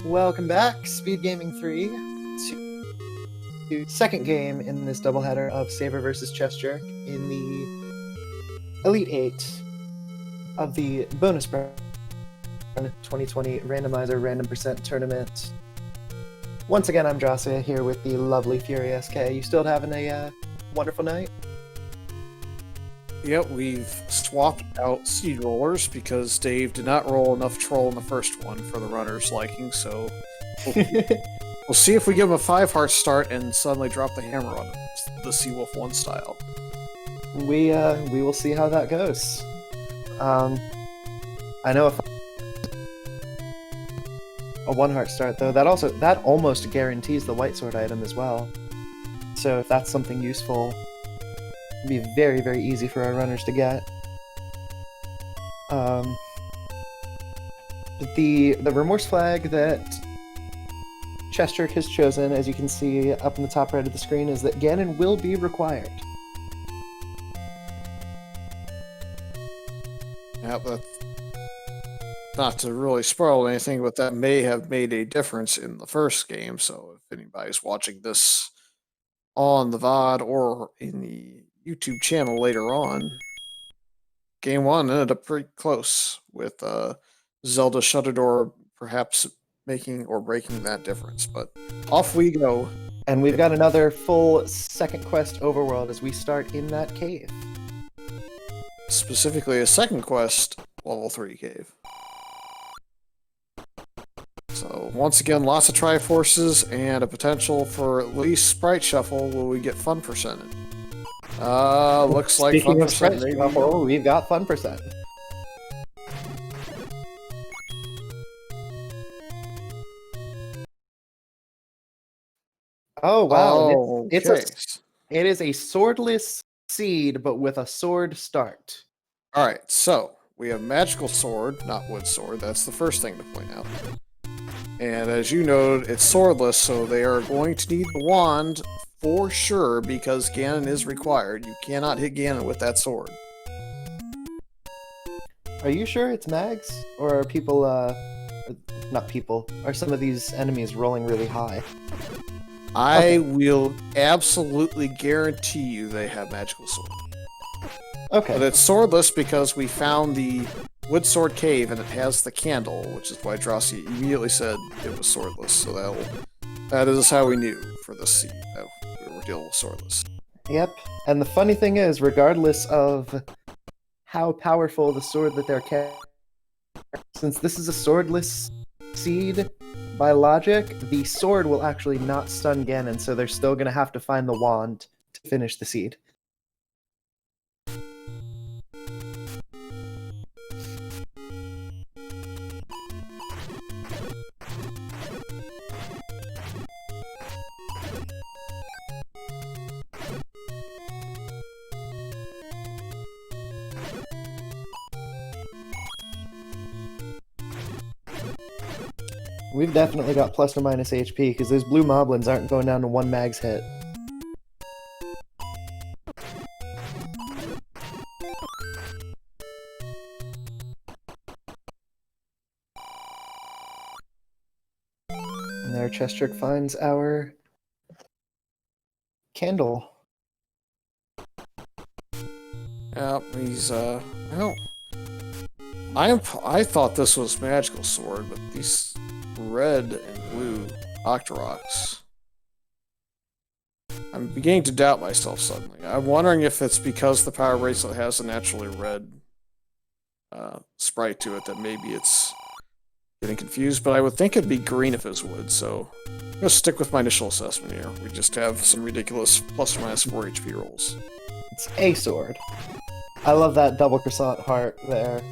Welcome back, SpeedGaming 3, to second game in this doubleheader of Saber versus chessjerk in the Elite 8 of the bonus round 2020 Randomizer Random Percent Tournament. Once again, I'm Jossia here with the lovely Fury SK. You still having a wonderful night? Yep, we've swapped out seed rollers because Dave did not roll enough troll in the first one for the runner's liking, so we'll see if we give him a 5-heart start and suddenly drop the hammer on him, the Seawolf 1 style. We will see how that goes. I know if a 1-heart start though, that almost guarantees the white sword item as well. So if that's something useful, it'd be very, very easy for our runners to get. The remorse flag that chessjerk has chosen, as you can see up in the top right of the screen, is that Ganon will be required. Yeah, but not to really spoil anything, but that may have made a difference in the first game, so if anybody's watching this on the VOD or in the YouTube channel later on, game 1 ended up pretty close, with Zelda Shutter Door perhaps making or breaking that difference. But off we go. And we've got another full second quest overworld as we start in that cave. Specifically a second quest, level 3 cave. So once again, lots of Triforces and a potential for at least sprite shuffle. Will we get fun percentage? Looks like Speaking fun of sprite percent. shuffle, we've got fun percent. Oh wow! Oh, it is a swordless seed, but with a sword start. All right, so we have magical sword, not wood sword. That's the first thing to point out. And as you noted, it's swordless, so they are going to need the wand for sure because Ganon is required. You cannot hit Ganon with that sword. Are you sure it's mags, or are people? Not people. Are some of these enemies rolling really high? I will absolutely guarantee you they have magical sword. Okay. But it's swordless because we found the wood sword cave and it has the candle, which is why Drossi immediately said it was swordless. So that is how we knew for this seed that we were dealing with swordless. Yep. And the funny thing is, regardless of how powerful the sword that they're carrying, since this is a swordless seed, by logic, the sword will actually not stun Ganon, so they're still going to have to find the wand to finish the seed. We've definitely got plus or minus HP, because those blue moblins aren't going down to 1 mag's hit. And there, chessjerk finds our candle. Yeah, he's well, I thought this was magical sword, but these red and blue Octoroks, I'm beginning to doubt myself suddenly. I'm wondering if it's because the power bracelet has a naturally red sprite to it that maybe it's getting confused, but I would think it'd be green if it was wood, so I'm going to stick with my initial assessment here. We just have some ridiculous plus or minus 4 HP rolls. It's a sword. I love that double croissant heart there.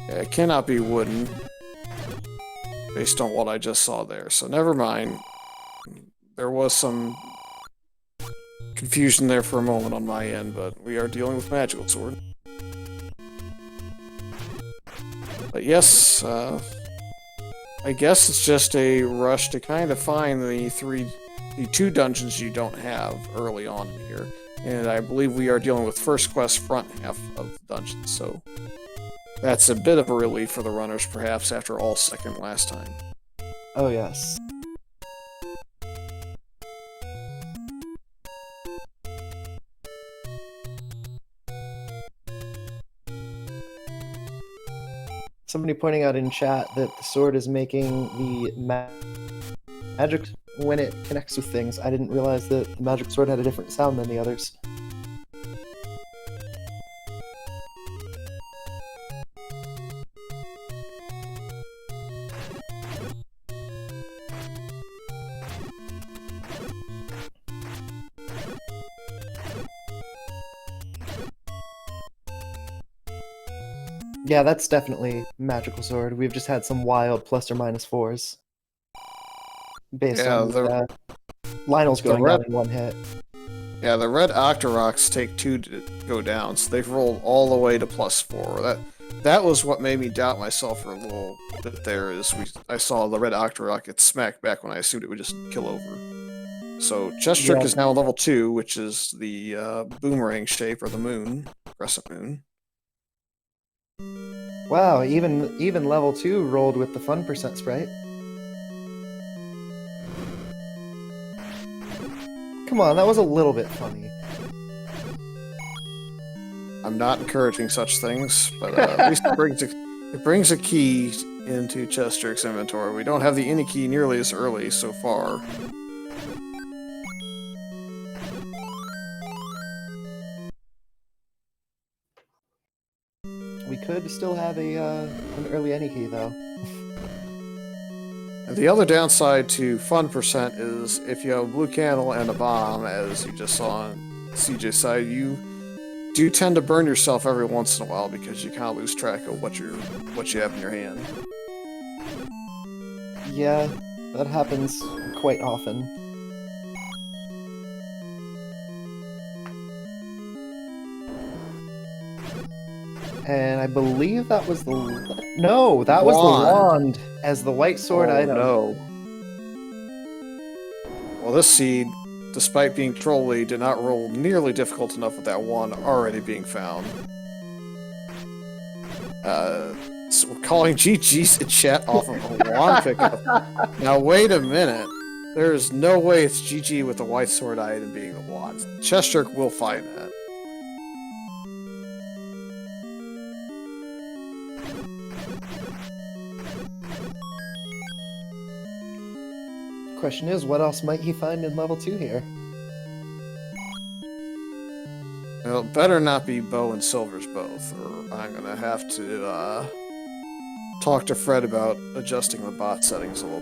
Yeah, it cannot be wooden, based on what I just saw there, so never mind. There was some confusion there for a moment on my end, but we are dealing with magical sword. But yes, I guess it's just a rush to kind of find the 2 dungeons you don't have early on in here. And I believe we are dealing with first quest front half of the dungeon, so that's a bit of a relief for the runners, perhaps, after all second last time. Oh, yes. Somebody pointing out in chat that the sword is making the magic when it connects with things. I didn't realize that the magic sword had a different sound than the others. Yeah, that's definitely magical sword. We've just had some wild ±4s based Yeah, on Lionel's the going red- down in one hit. Yeah, the red Octoroks take 2 to go down, so they've rolled all the way to +4. That was what made me doubt myself for a little bit there, I saw the red Octorok get smacked back when I assumed it would just kill over. So chessjerk is now level 2, which is the boomerang shape, or the moon, crescent moon. Wow, even level 2 rolled with the fun percent sprite. Come on, that was a little bit funny. I'm not encouraging such things, but at least it brings a key into chessjerk's inventory. We don't have the any key nearly as early so far. We could still have an early any key though. The other downside to fun percent is if you have a blue candle and a bomb, as you just saw on CJ's side, you do tend to burn yourself every once in a while because you kind of lose track of what you have in your hand. Yeah, that happens quite often. And I believe that was no, that was the wand as the white sword item. No. Well, this seed, despite being trolly, did not roll nearly difficult enough with that wand already being found. So we're calling GG's in chat off of a wand pickup. Now wait a minute. There is no way it's GG with the white sword item being the wand. chessjerk will find that. Question is, what else might he find in level 2 here? Well, it better not be bow and silvers both, or I'm gonna have to talk to Fred about adjusting the bot settings a little.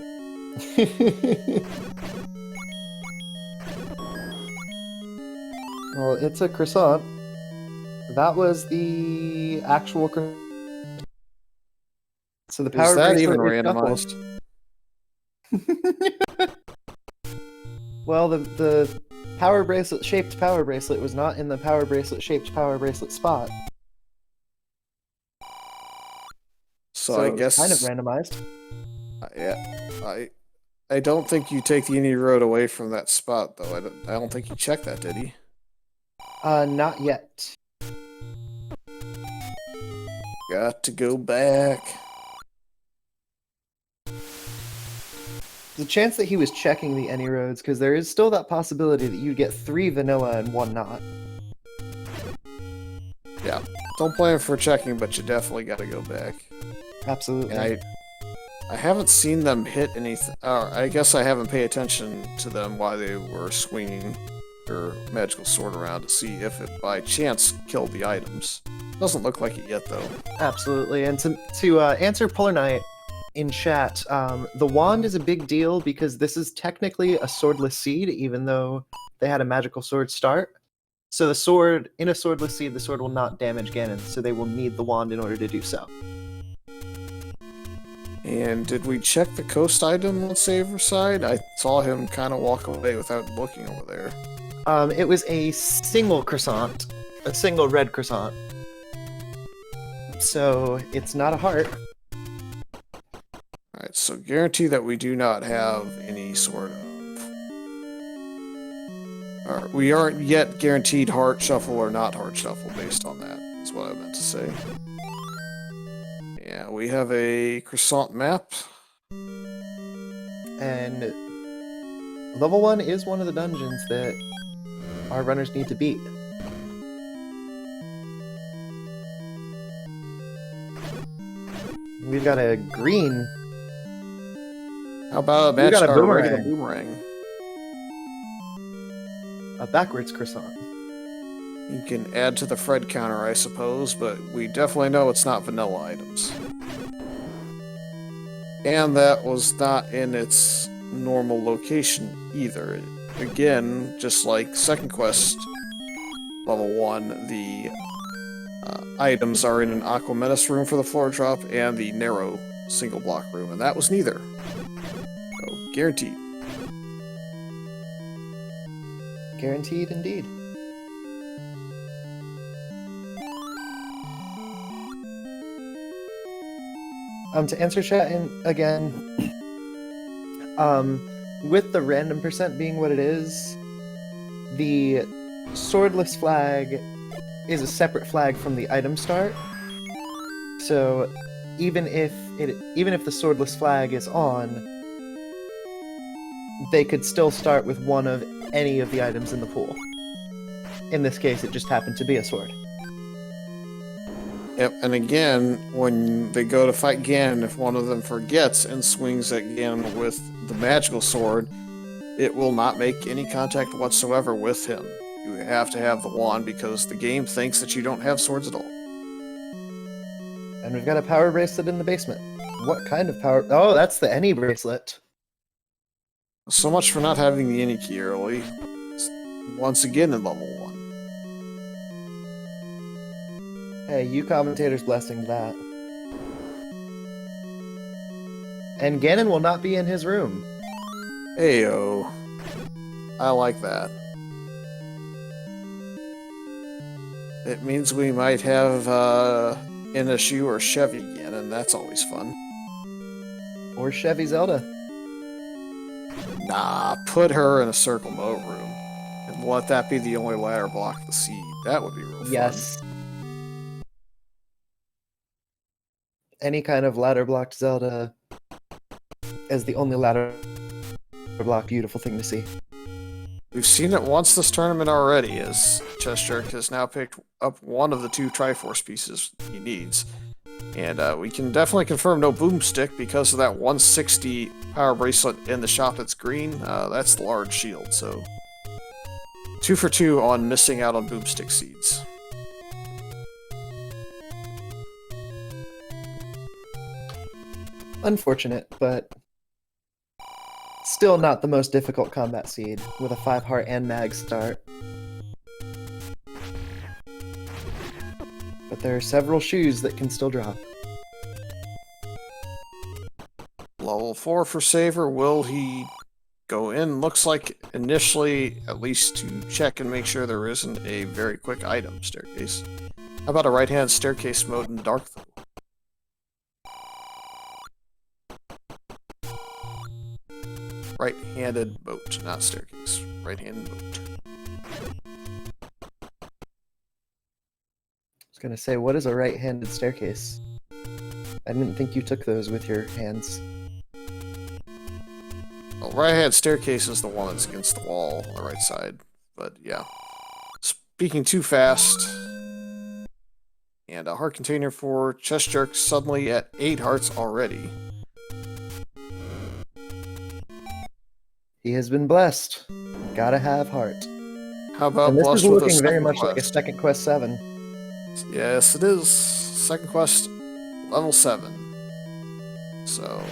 Well, it's a croissant. That was the actual so the power Is that even bracelet randomized? Well, the power bracelet shaped power bracelet was not in the power bracelet shaped power bracelet spot. So I guess kind of randomized. Yeah, I don't think you take the any road away from that spot though. I don't think he checked that, did he? Not yet. Got to go back. There's a chance that he was checking the any roads, because there is still that possibility that you get 3 vanilla and 1 not. Yeah, don't blame him for checking, but you definitely got to go back. Absolutely. And I haven't seen them hit anything. I guess I haven't paid attention to them while they were swinging their magical sword around to see if it by chance killed the items. Doesn't look like it yet, though. Absolutely. And to answer Polar Knight in chat, the wand is a big deal because this is technically a swordless seed, even though they had a magical sword start. So the sword, in a swordless seed, the sword will not damage Ganon, so they will need the wand in order to do so. And did we check the coast item on Saver's side? I saw him kind of walk away without looking over there. It was a single croissant, a single red croissant. So it's not a heart. Alright, so guarantee that we do not have any sort of... we aren't yet guaranteed heart shuffle or not heart shuffle based on that, is what I meant to say. Yeah, we have a croissant map. And level 1 is one of the dungeons that our runners need to beat. We've got a green. How about a We match got a or a regular boomerang. boomerang? A backwards croissant. You can add to the Fred counter, I suppose, but we definitely know it's not vanilla items. And that was not in its normal location either. Again, just like second quest level 1, the items are in an Aqua Menace room for the floor drop and the narrow single block room, and that was neither. So, guaranteed. Guaranteed indeed. To answer chat again, with the random percent being what it is, the swordless flag is a separate flag from the item start. So even if the swordless flag is on, they could still start with one of any of the items in the pool. In this case, it just happened to be a sword. Yep, and again, when they go to fight Ganon, if one of them forgets and swings at Ganon with the magical sword, it will not make any contact whatsoever with him. You have to have the wand because the game thinks that you don't have swords at all. And we've got a power bracelet in the basement. What kind of power? Oh, that's the any bracelet. So much for not having the any key early. Once again in level 1. Hey, you commentators blessing that. And Ganon will not be in his room. Ayo. I like that. It means we might have Inishu or Chevy again, and that's always fun. Or Chevy Zelda. Nah, put her in a circle mode room. And let that be the only ladder block the seed. That would be real fun. Yes. Any kind of ladder blocked Zelda is the only ladder block beautiful thing to see. We've seen it once this tournament already, as chessjerk has now picked up one of the 2 Triforce pieces he needs. And we can definitely confirm no boomstick because of that 160 power bracelet in the shop that's green. That's the large shield, so 2 for 2 on missing out on boomstick seeds. Unfortunate, but still not the most difficult combat seed with a 5 heart and mag start. But there are several shoes that can still drop. Level 4 for Saver. Will he go in? Looks like initially, at least to check and make sure there isn't a very quick item staircase. How about a right-hand staircase mode in the dark, though? Right-handed boat, not staircase. Right-handed boat. I was gonna say, what is a right-handed staircase? I didn't think you took those with your hands. Well, right-hand staircase is the one that's against the wall on the right side. But yeah. Speaking too fast. And a heart container for chessjerk suddenly at 8 hearts already. He has been blessed. Gotta have heart. How about And this blessed is with a looking very second much like a quest? second quest 7. Yes, it is. Second quest, level 7. So,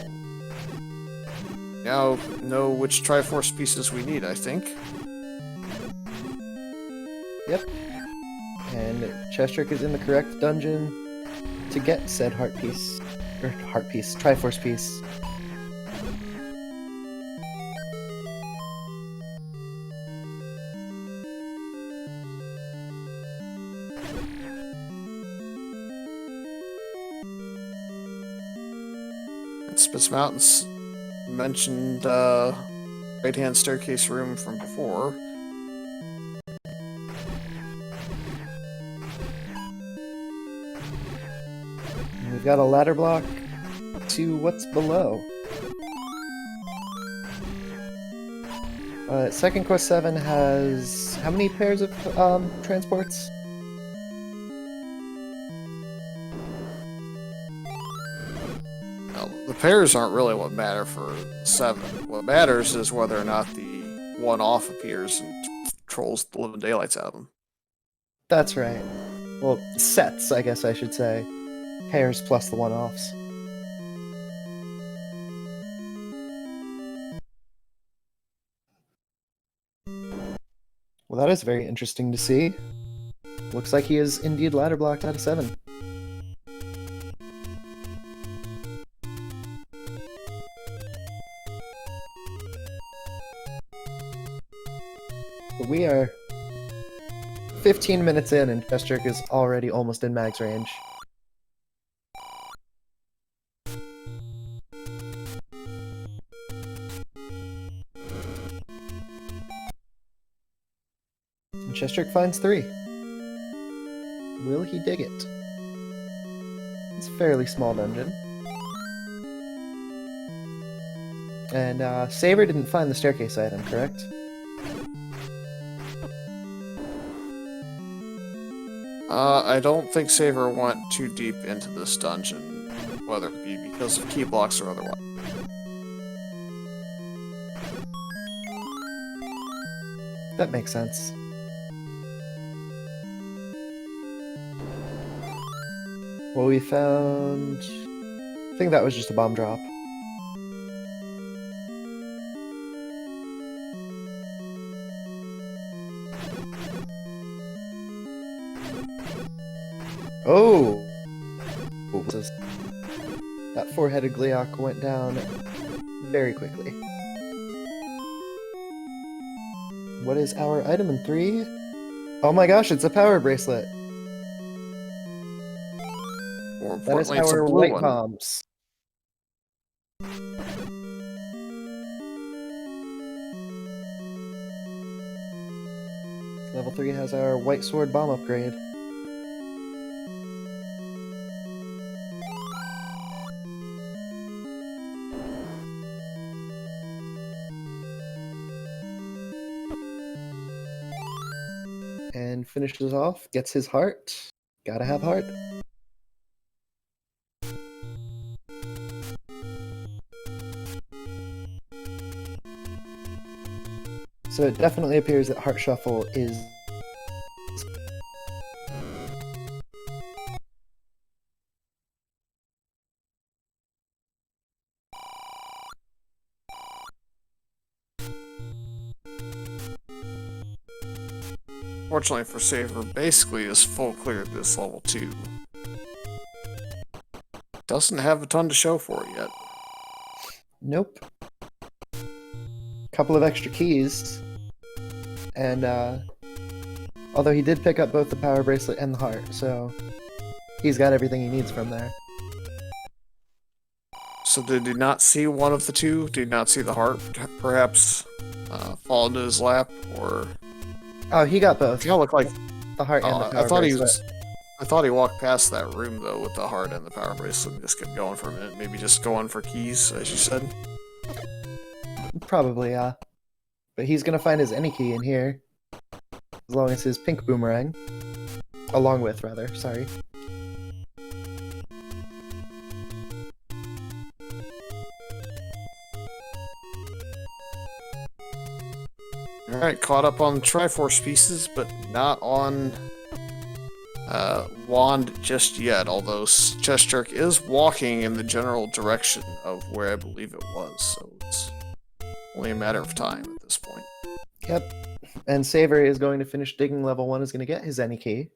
now know which Triforce pieces we need, I think. Yep. And chessjerk is in the correct dungeon to get said heart piece. Or heart piece, Triforce piece. Spitz Mountains mentioned right-hand staircase room from before. And we've got a ladder block to what's below. Second Quest 7 has how many pairs of transports? Now, the pairs aren't really what matter for 7. What matters is whether or not the one-off appears and trolls the living daylights out of them. That's right. Well, sets, I guess I should say. Pairs plus the one-offs. Well, that is very interesting to see. Looks like he is indeed ladder blocked out of 7. But we are 15 minutes in and chessjerk is already almost in mag's range. And chessjerk finds 3. Will he dig it? It's a fairly small dungeon. And Saber didn't find the staircase item, correct? I don't think Saver went too deep into this dungeon, whether it be because of key blocks or otherwise. That makes sense. Well, we found... I think that was just a bomb drop. Oh! That four-headed Gleeok went down very quickly. What is our item in 3? Oh my gosh, it's a power bracelet! More That is importantly, it's a our blue light one. bombs. Level 3 has our white sword bomb upgrade. And finishes off, gets his heart. Gotta have heart. So it definitely appears that Heart Shuffle is... Fortunately for Saver, basically is full clear at this level 2. Doesn't have a ton to show for it yet. Nope. Couple of extra keys. And, although he did pick up both the power bracelet and the heart, so he's got everything he needs from there. So did he not see one of the two? Did he not see the heart perhaps fall into his lap? Or... Oh, he got both. It kind of looked like... The heart and the power I thought bracelet. I thought he walked past that room, though, with the heart and the power bracelet and just kept going for a minute. Maybe just going for keys, as you said. Probably, yeah. But he's gonna find his any key in here. As long as his pink boomerang. Along with, rather, sorry. Alright, caught up on Triforce pieces, but not on Wand just yet, although chessjerk is walking in the general direction of where I believe it was, so it's only a matter of time at this point. Yep. And Saver is going to finish digging level 1, is going to get his any key.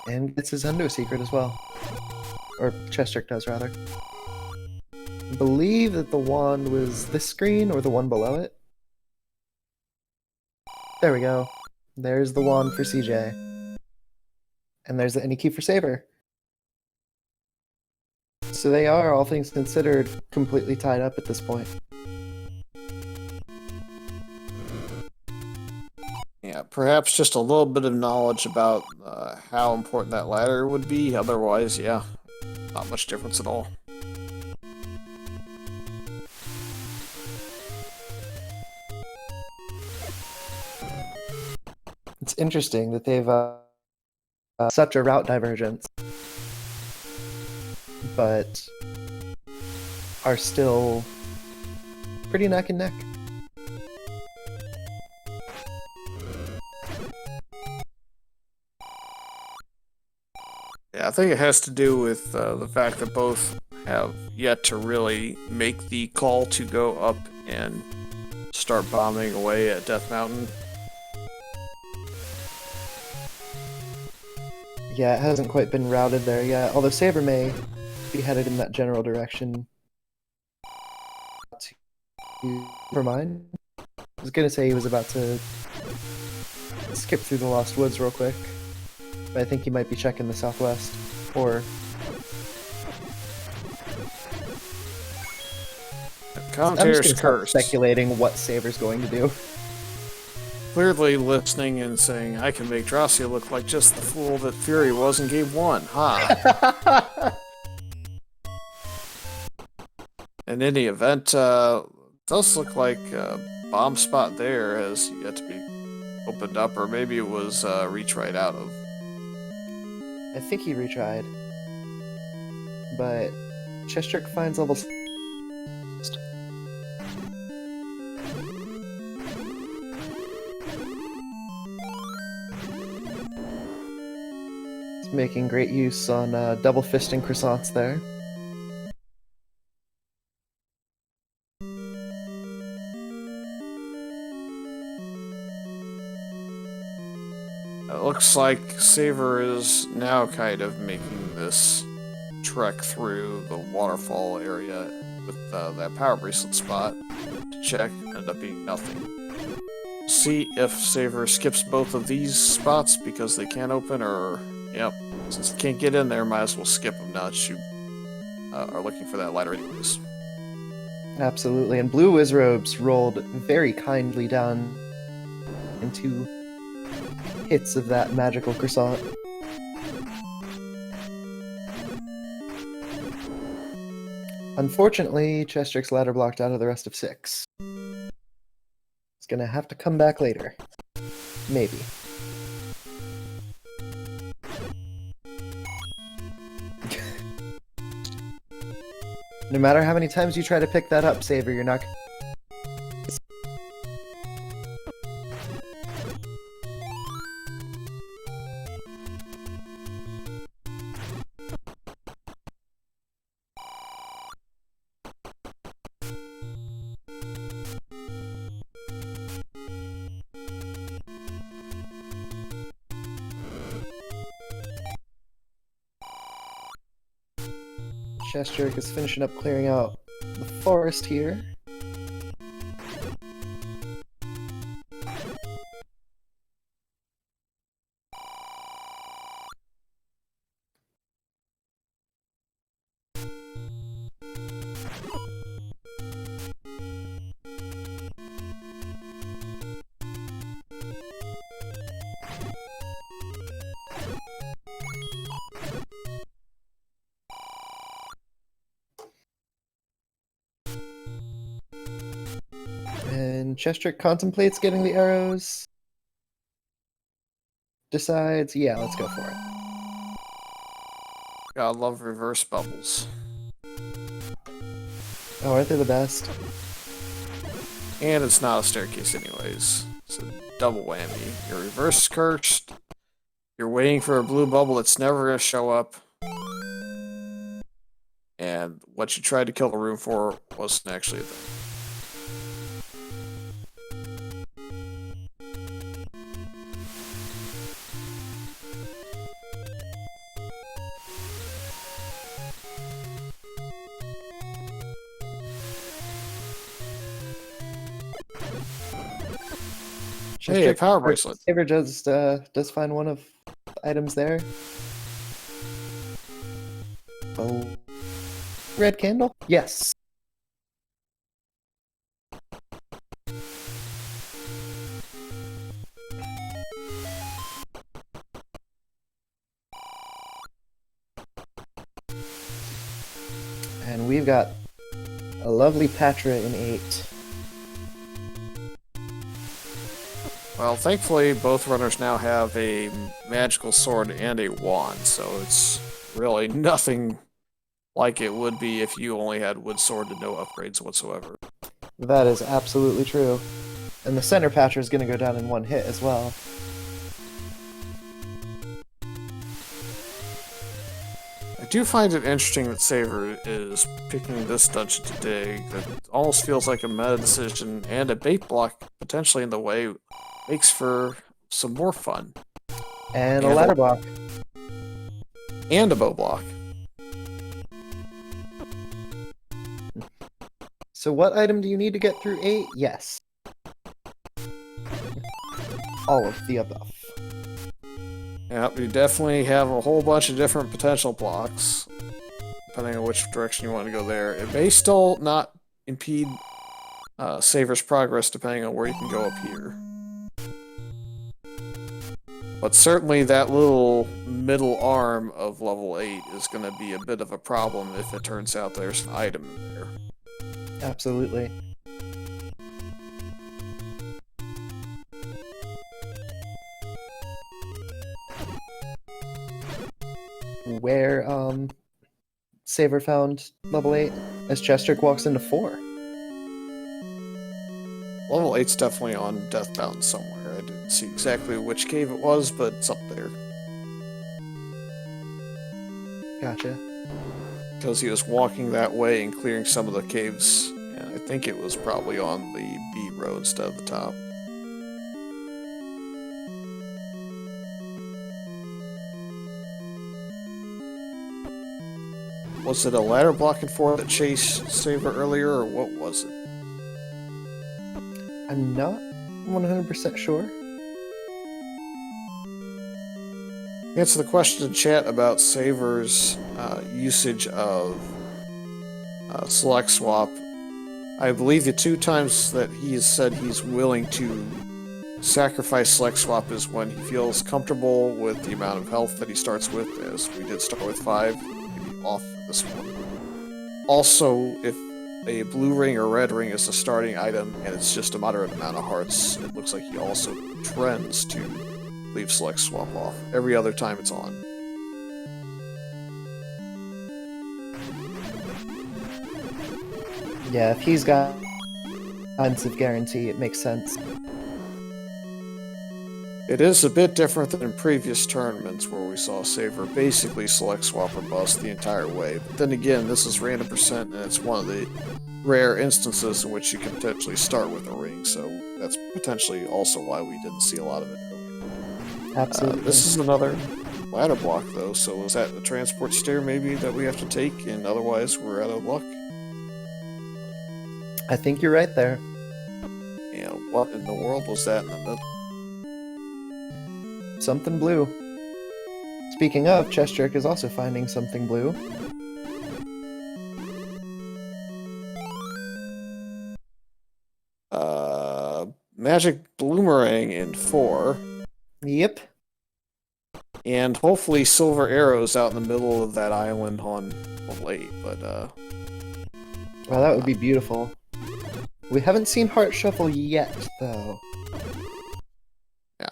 And gets his Endo secret as well. Or chessjerk does, rather. I believe that the wand was this screen or the one below it. There we go. There's the wand for CJ. And there's the any key for Saber. So they are, all things considered, completely tied up at this point. Yeah, perhaps just a little bit of knowledge about how important that ladder would be. Otherwise, yeah, not much difference at all. It's interesting that they've such a route divergence, but are still pretty neck and neck. Yeah, I think it has to do with the fact that both have yet to really make the call to go up and start bombing away at Death Mountain. Yeah, it hasn't quite been routed there yet, although Saber may be headed in that general direction. Never mind. I was gonna say he was about to skip through the Lost Woods real quick, but I think he might be checking the southwest, or... I'm Commentator's just gonna start cursed. speculating what Saber's going to do. Clearly listening and saying, I can make Drossia look like just the fool that Fury was in Game 1, huh? In any event, does look like a bomb spot there has yet to be opened up, or maybe it was retried out of. I think he retried, but chessjerk finds level. It's making great use on double fisting croissants there. It looks like Saver is now kind of making this trek through the waterfall area with that power bracelet spot to check, end up being nothing. See if Saver skips both of these spots because they can't open, or, yep, since they can't get in there, might as well skip them now that you are looking for that ladder anyways. Absolutely, and Blue Wizrobes rolled very kindly down into hits of that magical croissant. Unfortunately, chessjerk's ladder blocked out of the rest of 6. It's gonna have to come back later. Maybe. No matter how many times you try to pick that up, Saber, you're not... chessjerk is finishing up clearing out the forest here. And chessjerk contemplates getting the arrows. Decides, yeah, let's go for it. God, love reverse bubbles. Oh, aren't they the best? And it's not a staircase anyways. It's a double whammy. Your reverse is cursed. You're waiting for a blue bubble that's never going to show up. And what you tried to kill the room for wasn't actually a thing. Hey, a power bracelet. Saber does find one of the items there. Oh. red candle? Yes. And we've got a lovely Patra in 8. Well, thankfully, both runners now have a magical sword and a wand, so it's really nothing like it would be if you only had wood sword and no upgrades whatsoever. That is absolutely true. And the center Patra is going to go down in one hit as well. I do find it interesting that Saver is picking this dungeon today. That almost feels like a meta decision, and a bait block potentially in the way makes for some more fun. And a ladder block. And a bow block. So what item do you need to get through 8? Yes. All of the above. Yep, you definitely have a whole bunch of different potential blocks, depending on which direction you want to go there. It may still not impede Saver's progress, depending on where you can go up here. But certainly that little middle arm of level 8 is going to be a bit of a problem if it turns out there's an item in there. Absolutely. Where Saver found level 8 as chessjerk walks into 4. Level 8's definitely on Deathbound somewhere. I didn't see exactly which cave it was, but it's up there. Gotcha. Because he was walking that way and clearing some of the caves. And I think it was probably on the B road instead of the top. Was it a ladder block and 4 that chased Saver earlier, or what was it? I'm not 100% sure. Answer the question in chat about Saver's usage of select swap. I believe the 2 times that he has said he's willing to sacrifice select swap is when he feels comfortable with the amount of health that he starts with, as we did start with 5, maybe off this one. Also, if a blue ring or red ring is the starting item and it's just a moderate amount of hearts, it looks like he also trends to leave select swap off every other time it's on. Yeah, if he's got defensive guarantee, it makes sense. It is a bit different than in previous tournaments where we saw Saver basically select swap or bust the entire way. But then again, this is random percent and it's one of the rare instances in which you can potentially start with a ring, so that's potentially also why we didn't see a lot of it earlier. Absolutely. This is another ladder block though, so is that a transport stair maybe that we have to take, and otherwise we're out of luck? I think you're right there. And what in the world was that in the middle? Something blue. Speaking of, chessjerk is also finding something blue. Magic Bloomerang in 4. Yep. And hopefully silver arrows out in the middle of that island on level 8, but Well, that would be beautiful. We haven't seen Heart Shuffle yet, though. yeah.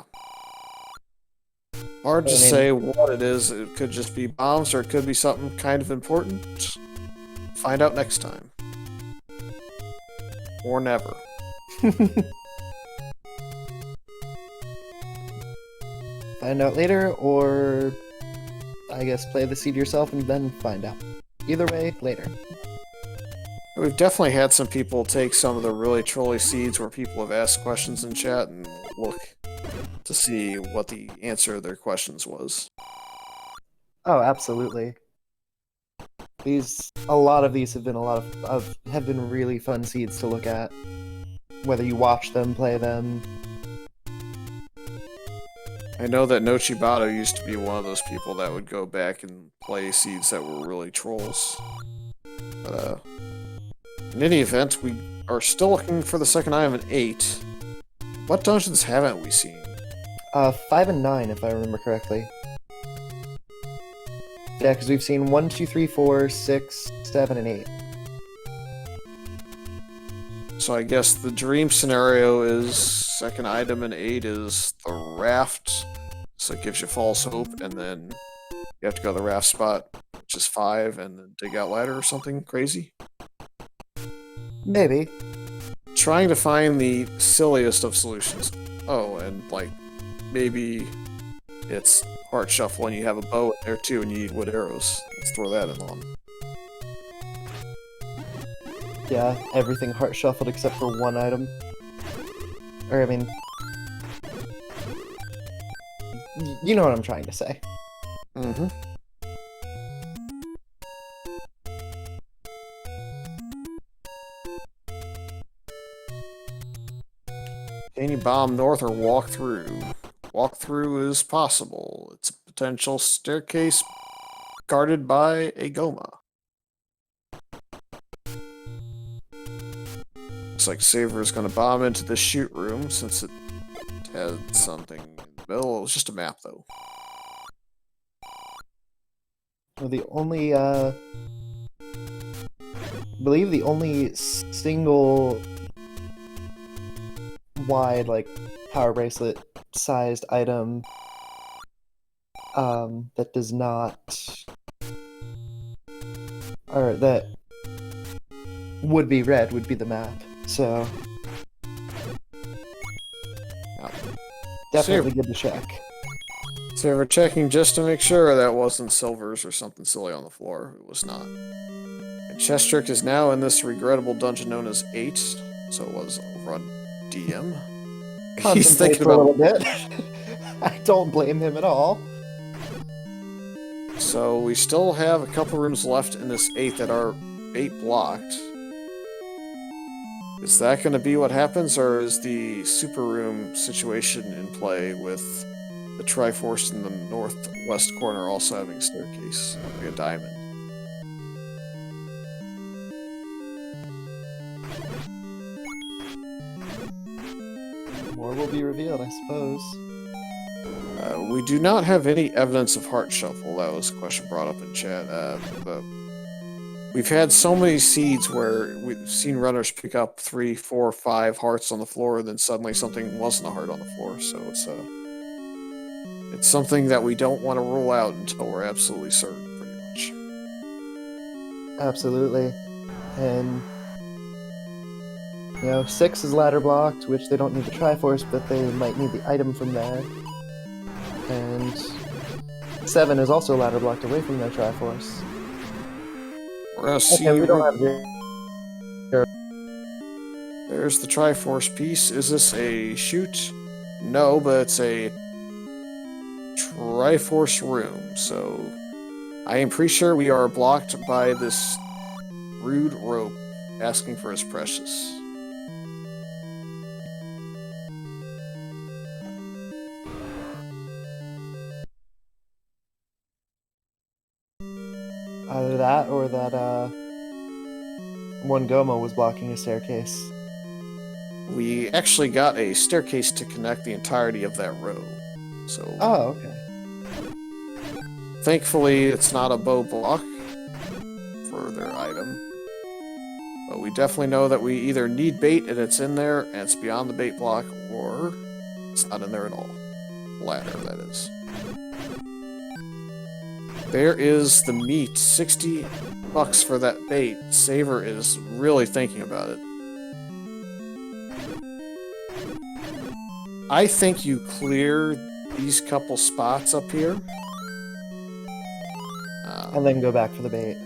Hard to say what it is. It could just be bombs, or it could be something kind of important. Find out next time. Or never. Find out later, or I guess play the seed yourself and then find out. Either way, later. We've definitely had some people take some of the really trolly seeds where people have asked questions in chat and look to see what the answer to their questions was. Oh, absolutely. A lot of these have been have been really fun seeds to look at. Whether you watch them, play them. I know that Nochibato used to be one of those people that would go back and play seeds that were really trolls. But in any event, we are still looking for the second item in 8. What dungeons haven't we seen? 5 and 9, if I remember correctly. Yeah, because we've seen 1, 2, 3, 4, 6, 7, and 8. So I guess the dream scenario is second item in 8 is the raft. So it gives you false hope, and then you have to go to the raft spot, which is 5, and then dig out ladder or something crazy. Maybe. Trying to find the silliest of solutions. Oh, and like maybe it's heart shuffle and you have a bow in there too and you need wood arrows. Let's throw that in on. Yeah, everything heart shuffled except for one item. Or, I mean... You know what I'm trying to say. Mm-hmm. Can you bomb north or walk through? Walk through is possible. It's a potential staircase guarded by a Goma. Looks like Saver is going to bomb into the shoot room since it had something in the middle. It was just a map, though. Well, the only, I believe the only single wide, like, power bracelet sized item that does not, or that would be red would be the map. So definitely good to check. So we're checking just to make sure that wasn't silvers or something silly on the floor. It was not. And chessjerk is now in this regrettable dungeon known as 8. So it was over on DM. He's thinking about a little bit. I don't blame him at all. So we still have a couple rooms left in this 8 that are bait blocked. Is that going to be what happens, or is the super room situation in play with the Triforce in the northwest corner also having a staircase, like a diamond? More will be revealed, I suppose. We do not have any evidence of heart shuffle. That was a question brought up in chat. But we've had so many seeds where we've seen runners pick up 3, 4, 5 hearts on the floor, and then suddenly something wasn't a heart on the floor. So it's something that we don't want to rule out until we're absolutely certain, pretty much. Absolutely. And, you know, 6 is ladder blocked, which they don't need the Triforce, but they might need the item from there. And 7 is also ladder blocked away from their Triforce. We're gonna see. Okay, we don't have There's the Triforce piece. Is this a shoot? No, but it's a Triforce room. So I am pretty sure we are blocked by this rude rope asking for his precious. either that or that one Goma was blocking a staircase. We actually got a staircase to connect the entirety of that row. So Oh, okay. thankfully it's not a bow block for their item. But we definitely know that we either need bait and it's in there and it's beyond the bait block, or it's not in there at all. Ladder, that is. There is the meat. $60 for that bait. Saver is really thinking about it. I think you clear these couple spots up here. And then go back for the bait.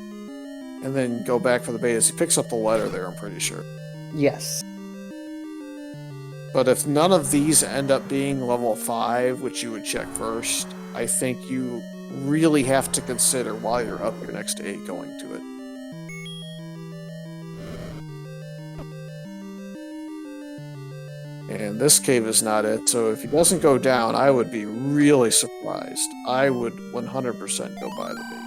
And then go back for the bait as he picks up the letter there, I'm pretty sure. Yes. But if none of these end up being level 5, which you would check first, I think you really have to consider while you're up here next to 8 going to it. And this cave is not it, so if he doesn't go down, I would be really surprised. I would 100% go by the bait.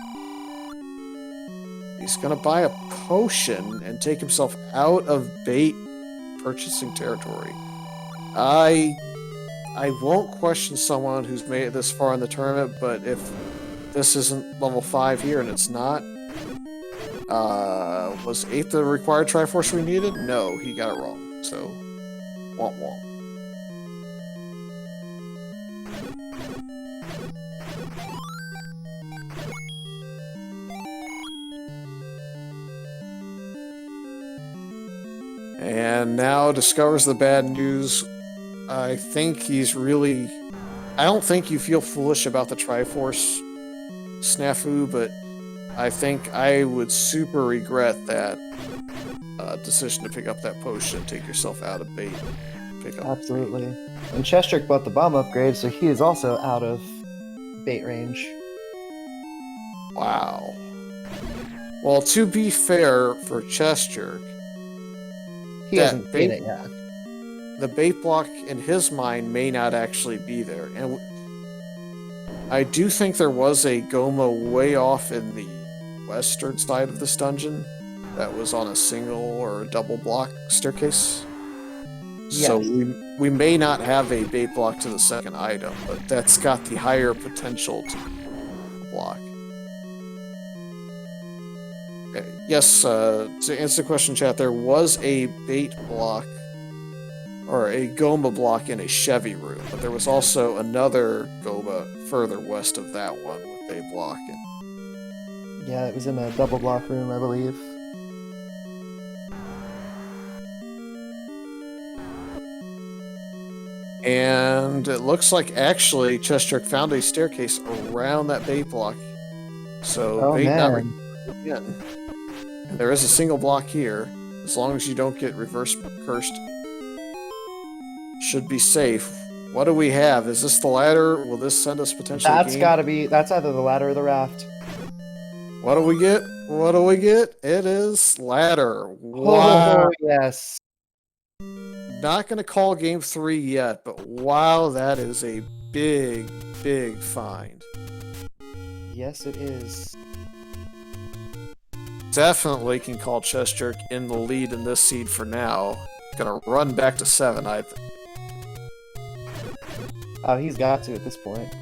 He's gonna buy a potion and take himself out of bait purchasing territory. I won't question someone who's made it this far in the tournament, but if this isn't level 5 here and it's not, was 8 the required Triforce we needed? No, he got it wrong. So, womp womp. And now discovers the bad news. I think he's really... I don't think you feel foolish about the Triforce snafu, but I think I would super regret that decision to pick up that potion and take yourself out of bait. Absolutely. And chessjerk bought the bomb upgrade, so he is also out of bait range. Wow. Well, to be fair for chessjerk, he hasn't seen it yet. The bait block in his mind may not actually be there. And I do think there was a Goma way off in the western side of this dungeon that was on a single or a double block staircase. Yes. So we may not have a bait block to the second item, but that's got the higher potential to block. Okay. Yes, to answer the question, chat, there was a bait block or a Goma block in a Chevy room, but there was also another Goma further west of that one with a block in. Yeah, it was in a double block room, I believe. And it looks like actually chessjerk found a staircase around that bait block. So bait not again. And there is a single block here. As long as you don't get reverse cursed, should be safe. What do we have? Is this the ladder? Will this send us potentially? That's gotta be. That's either the ladder or the raft. What do we get? What do we get? It is ladder. Wow. Oh, yes. Not going to call game 3 yet, but wow, that is a big, big find. Yes, it is. Definitely can call chessjerk in the lead in this seed for now. Gonna run back to 7, I think. Oh, he's got to at this point.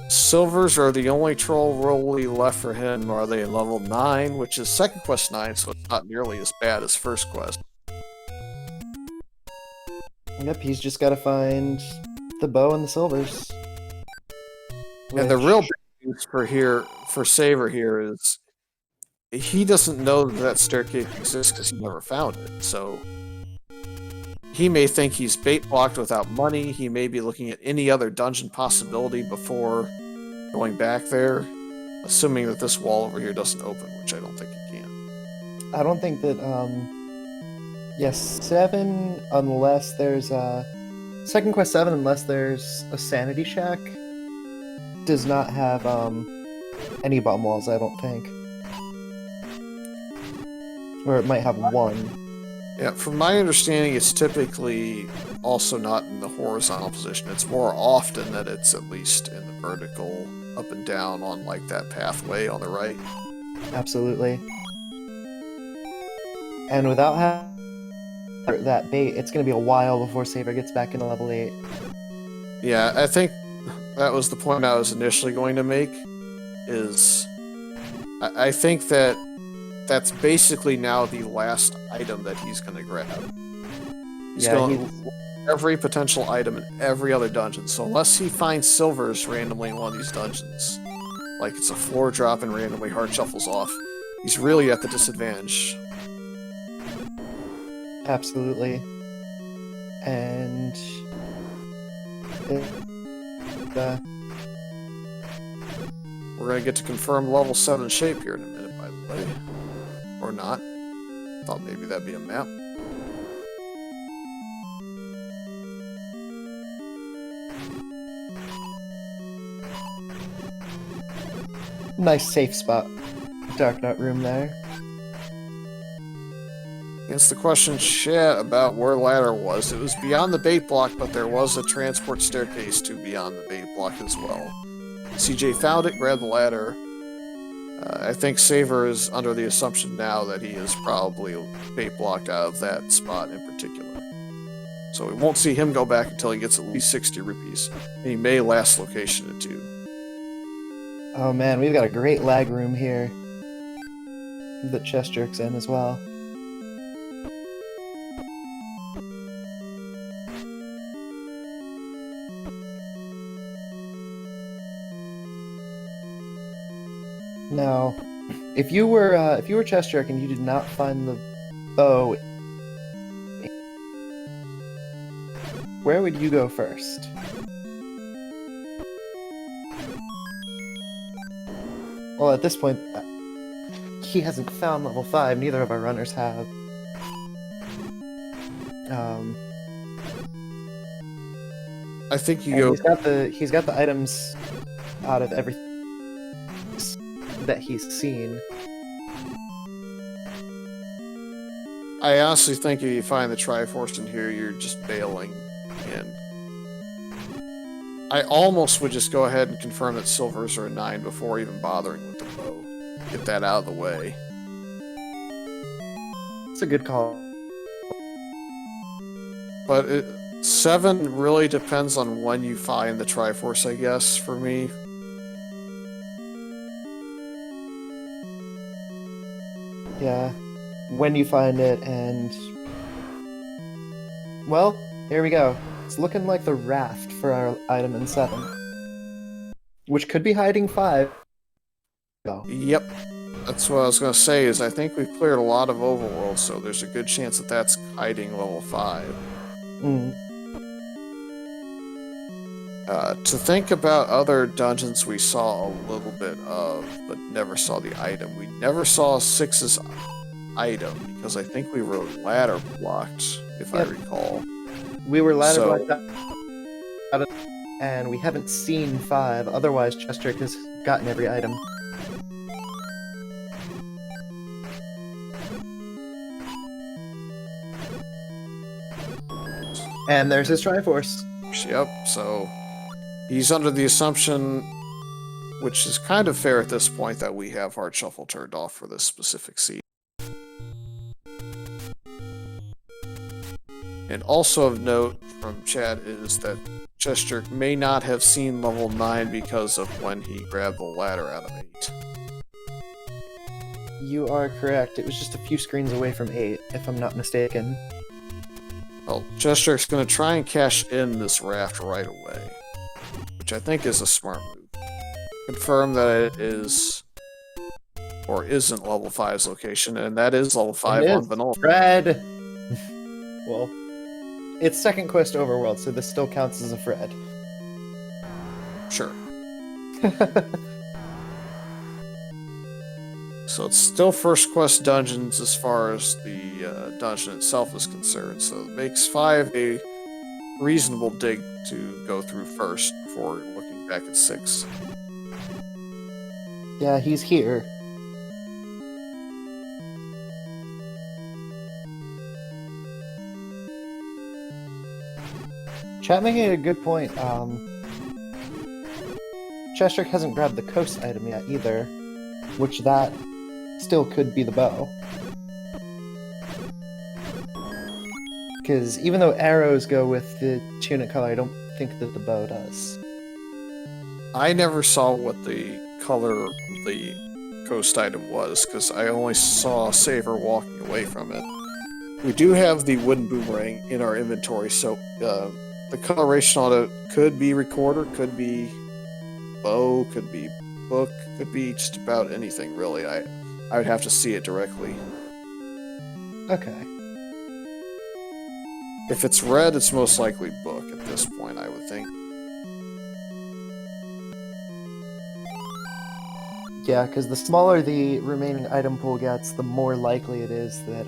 Silvers are the only troll really left for him. Are they in level 9, which is second quest 9, so it's not nearly as bad as first quest. Yep, he's just got to find the bow and the silvers. And the real big news for Saver here is he doesn't know that staircase exists because he never found it. So he may think he's bait blocked without money. He may be looking at any other dungeon possibility before going back there, assuming that this wall over here doesn't open, which I don't think it can. I don't think that, yes, 7, unless there's a... Second quest 7, unless there's a sanity shack, does not have, any bomb walls, I don't think. Or it might have one. Yeah, from my understanding, it's typically also not in the horizontal position. It's more often that it's at least in the vertical, up and down on, like, that pathway on the right. Absolutely. And without having that bait, it's going to be a while before Saber gets back into level 8. Yeah, I think that was the point I was initially going to make, is I think that that's basically now the last item that he's going to grab. He's going to every potential item in every other dungeon, so unless he finds silvers randomly in one of these dungeons, like it's a floor drop and randomly hard shuffles off, he's really at the disadvantage. Absolutely. And we're going to get to confirm level 7 shape here in a minute, by the way. Or not. Thought maybe that'd be a map. Nice safe spot. Dark Nut room there. Against the question, chat, about where ladder was. It was beyond the bait block, but there was a transport staircase to beyond the bait block as well. CJ found it, grabbed the ladder. I think Saver is under the assumption now that he is probably fate blocked out of that spot in particular. So we won't see him go back until he gets at least 60 rupees. And he may last location in 2. Oh man, we've got a great lag room here. The chess jerk's in as well. Now, if you were chess jerk and you did not find the bow, where would you go first? Well, at this point, he hasn't found level 5. Neither of our runners have. I think you go. He's got the items out of everything that he's seen. I honestly think if you find the Triforce in here, you're just bailing. And I almost would just go ahead and confirm that silvers are a 9 before even bothering with the bow. Get that out of the way. It's a good call. But 7 really depends on when you find the Triforce, I guess, for me. Yeah, when you find it, and well, here we go. It's looking like the raft for our item in 7, which could be hiding 5. Oh. Yep, that's what I was gonna say. Is I think we've cleared a lot of overworld, so there's a good chance that that's hiding level 5. To think about other dungeons we saw a little bit of, but never saw the item. We never saw 6's item, because I think we were ladder blocked, if I recall. We were ladder blocked out, and we haven't seen 5, otherwise chessjerk has gotten every item. And there's his Triforce. Yep, so he's under the assumption, which is kind of fair at this point, that we have Hard Shuffle turned off for this specific seed. And also of note from chat is that chessjerk may not have seen level 9 because of when he grabbed the ladder out of 8. You are correct. It was just a few screens away from 8, if I'm not mistaken. Well, chessjerk's going to try and cash in this raft right away, which I think is a smart move. Confirm that it is or isn't level 5's location, and that is level 5 on vanilla. Fred! Well, it's second quest overworld, so this still counts as a Fred. Sure. So it's still first quest dungeons as far as the dungeon itself is concerned, so it makes 5 a reasonable dig to go through first before looking back at 6. Yeah, he's here. Chat making a good point. chessjerk hasn't grabbed the coast item yet either, which that still could be the bow. Because even though arrows go with the tunic color, I don't think that the bow does. I never saw what the color of the coast item was, because I only saw Saver walking away from it. We do have the wooden boomerang in our inventory, so the coloration on it could be recorder, could be bow, could be book, could be just about anything, really. I would have to see it directly. Okay. If it's red, it's most likely book at this point, I would think. Yeah, because the smaller the remaining item pool gets, the more likely it is that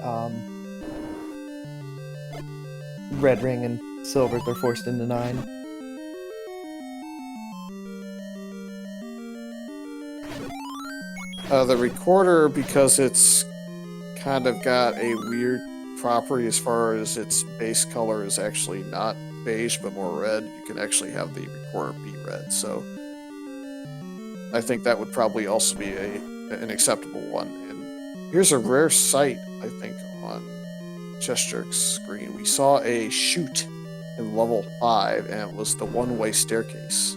red ring and silver are forced into 9. The recorder, because it's kind of got a weird property as far as its base color is actually not beige but more red, you can actually have the recorder be red, so I think that would probably also be a an acceptable one. And here's a rare sight, I think, on chessjerk's screen. We saw a chute in level 5, and it was the one-way staircase.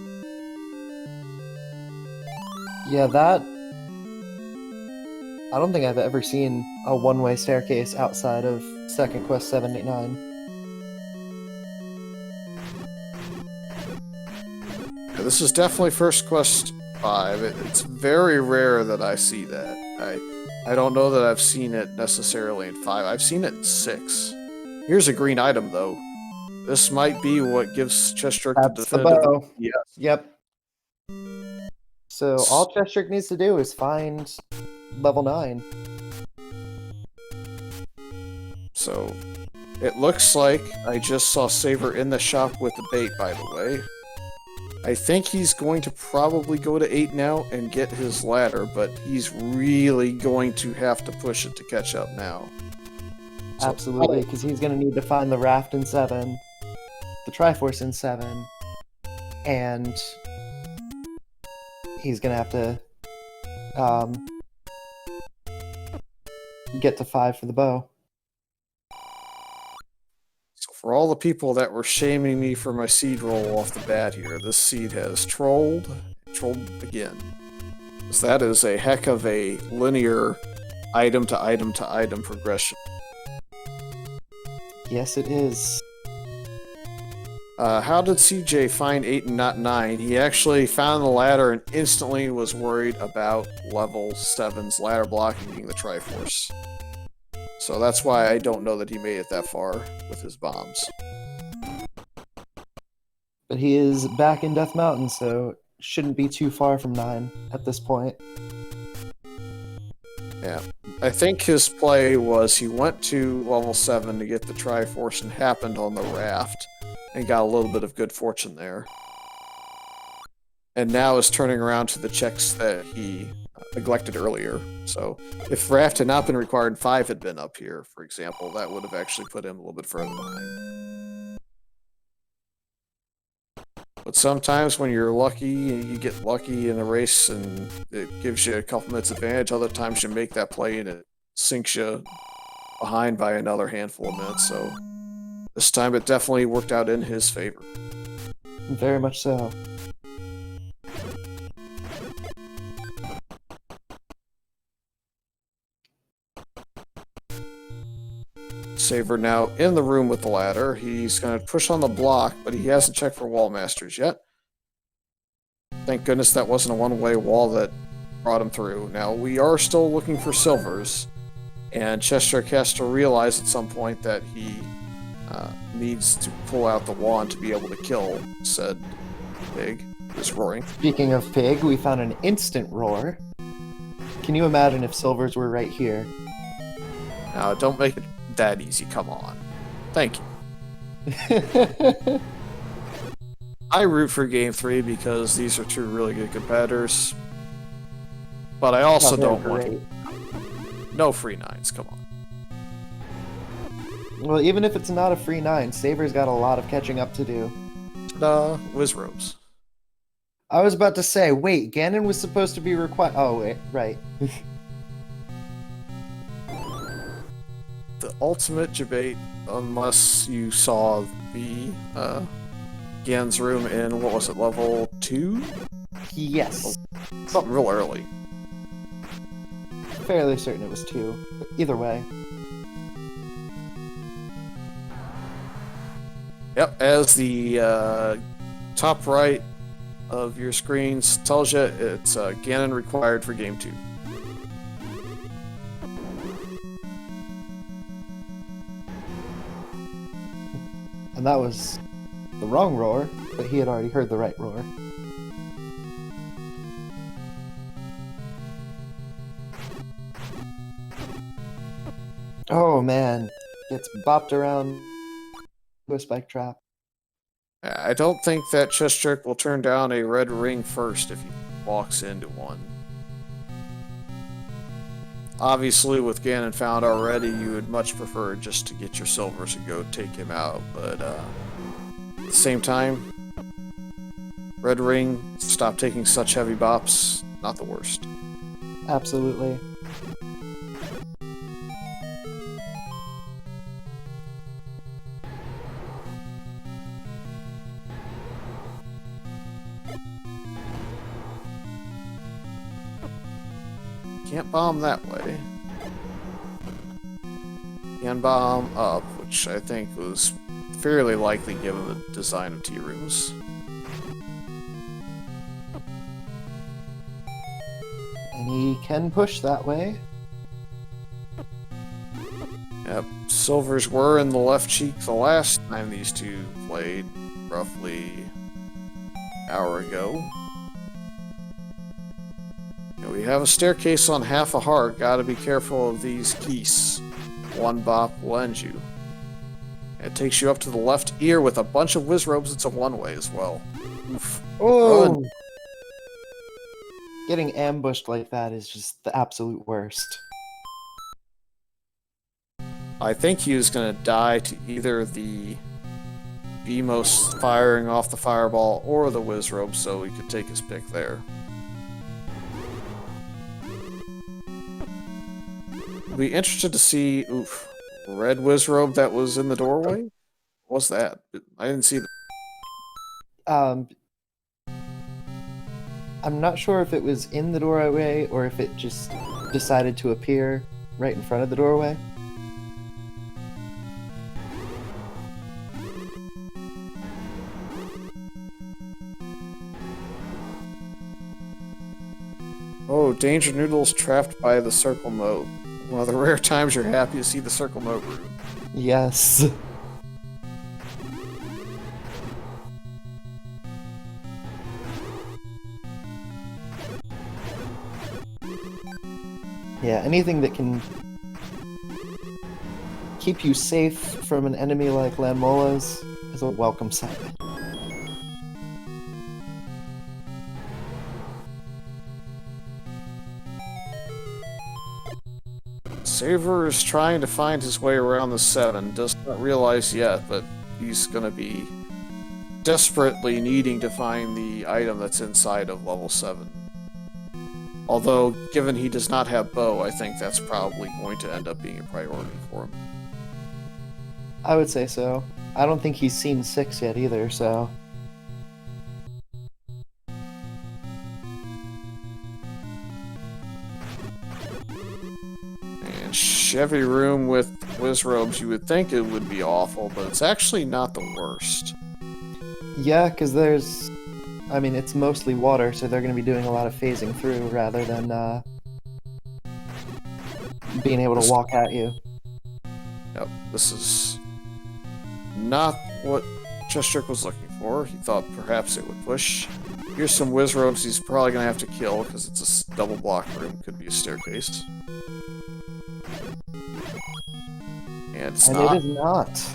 Yeah, that... I don't think I've ever seen a one-way staircase outside of Second Quest 789. Yeah, this is definitely First Quest 5. It's very rare that I see that. I don't know that I've seen it necessarily in 5. I've seen it in 6. Here's a green item, though. This might be what gives chessjerk the That's the definitive. bow. Yes. Yep. So all chessjerk needs to do is find level 9. So it looks like I just saw Saver in the shop with the bait, by the way. I think he's going to probably go to 8 now and get his ladder, but he's really going to have to push it to catch up now. So, Absolutely, because he's going to need to find the raft in 7, the Triforce in 7, and he's going to have to get to 5 for the bow. So for all the people that were shaming me for my seed roll off the bat here, this seed has trolled again. Because that is a heck of a linear item to item to item progression. Yes, it is. How did CJ find 8 and not 9? He actually found the ladder and instantly was worried about level 7's ladder blocking being the Triforce. So that's why I don't know that he made it that far with his bombs. But he is back in Death Mountain, so shouldn't be too far from 9 at this point. Yeah. I think his play was he went to level 7 to get the Triforce and happened on the raft and got a little bit of good fortune there. And now is turning around to the checks that he neglected earlier. So if raft had not been required and 5 had been up here, for example, that would have actually put him a little bit further behind. But sometimes when you're lucky, you get lucky in a race and it gives you a couple minutes advantage. Other times you make that play and it sinks you behind by another handful of minutes. So this time it definitely worked out in his favor. Very much so. Saver now in the room with the ladder. He's going to push on the block, but he hasn't checked for wall masters yet. Thank goodness that wasn't a one-way wall that brought him through. Now, we are still looking for silvers, and chessjerk has to realize at some point that he needs to pull out the wand to be able to kill said pig, this roaring. Speaking of pig, we found an instant roar. Can you imagine if silvers were right here? Now, don't make it that easy, come on. Thank you. I root for Game 3 because these are two really good competitors. But I also don't want no free 9s, come on. Well, even if it's not a free 9, Saber's got a lot of catching up to do. Whiz robes. I was about to say, wait, Ganon was supposed to be required. Oh, wait, right. The ultimate debate, unless you saw the Gan's room in, what was it, level 2? Yes. Something real early. Fairly certain it was 2, but either way. Yep, as the top right of your screens tells you, it's Ganon required for Game 2. And that was the wrong roar, but he had already heard the right roar. Oh man, gets bopped around to a spike trap. I don't think that chessjerk will turn down a red ring first if he walks into one. Obviously, with Ganon found already, you would much prefer just to get your silvers and go take him out, but at the same time, red ring, stop taking such heavy bops, not the worst. Absolutely. Can't bomb that way. Can bomb up, which I think was fairly likely given the design of tea rooms. And he can push that way. Yep, silvers were in the left cheek the last time these two played, roughly an hour ago. And we have a staircase on half a heart. Gotta be careful of these geese. One bop will end you. It takes you up to the left ear with a bunch of whiz robes. It's a one-way as well. Oof. Oh! Run. Getting ambushed like that is just the absolute worst. I think he was going to die to either the BMOS firing off the fireball or the whiz robe, so he could take his pick there. Be interested to see, oof, red whiz robe that was in the doorway? What's that? I didn't see that. I'm not sure if it was in the doorway or if it just decided to appear right in front of the doorway. Oh, Danger Noodle's trapped by the circle moat. One of the rare times you're happy to see the circle moat room. Yes. Yeah, anything that can keep you safe from an enemy like Lanmola's is a welcome sight. Saver is trying to find his way around the 7. Does not realize yet, but he's going to be desperately needing to find the item that's inside of level 7. Although, given he does not have bow, I think that's probably going to end up being a priority for him. I would say so. I don't think he's seen 6 yet either, so... And Chevy room with whiz robes, you would think it would be awful, but it's actually not the worst. Yeah, because there's... I mean, it's mostly water, so they're going to be doing a lot of phasing through rather than being able to walk at you. Yep, this is not what chessjerk was looking for. He thought perhaps it would push. Here's some whiz robes he's probably going to have to kill because it's a double block room. Could be a staircase. And it's not. It is not.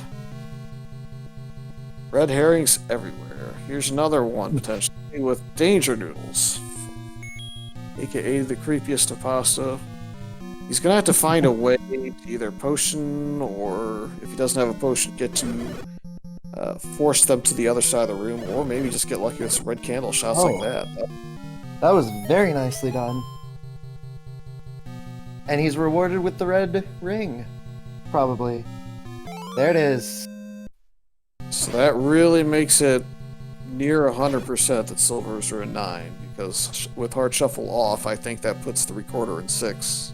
Red herrings everywhere. Here's another one, potentially, with Danger Noodles. AKA the creepiest of pasta. He's gonna have to find a way to either potion, or if he doesn't have a potion, get to force them to the other side of the room, or maybe just get lucky with some red candle shots like that. That was very nicely done. And he's rewarded with the red ring. Probably. There it is. So that really makes it near 100% that silvers are in 9, because with hard shuffle off, I think that puts the recorder in 6.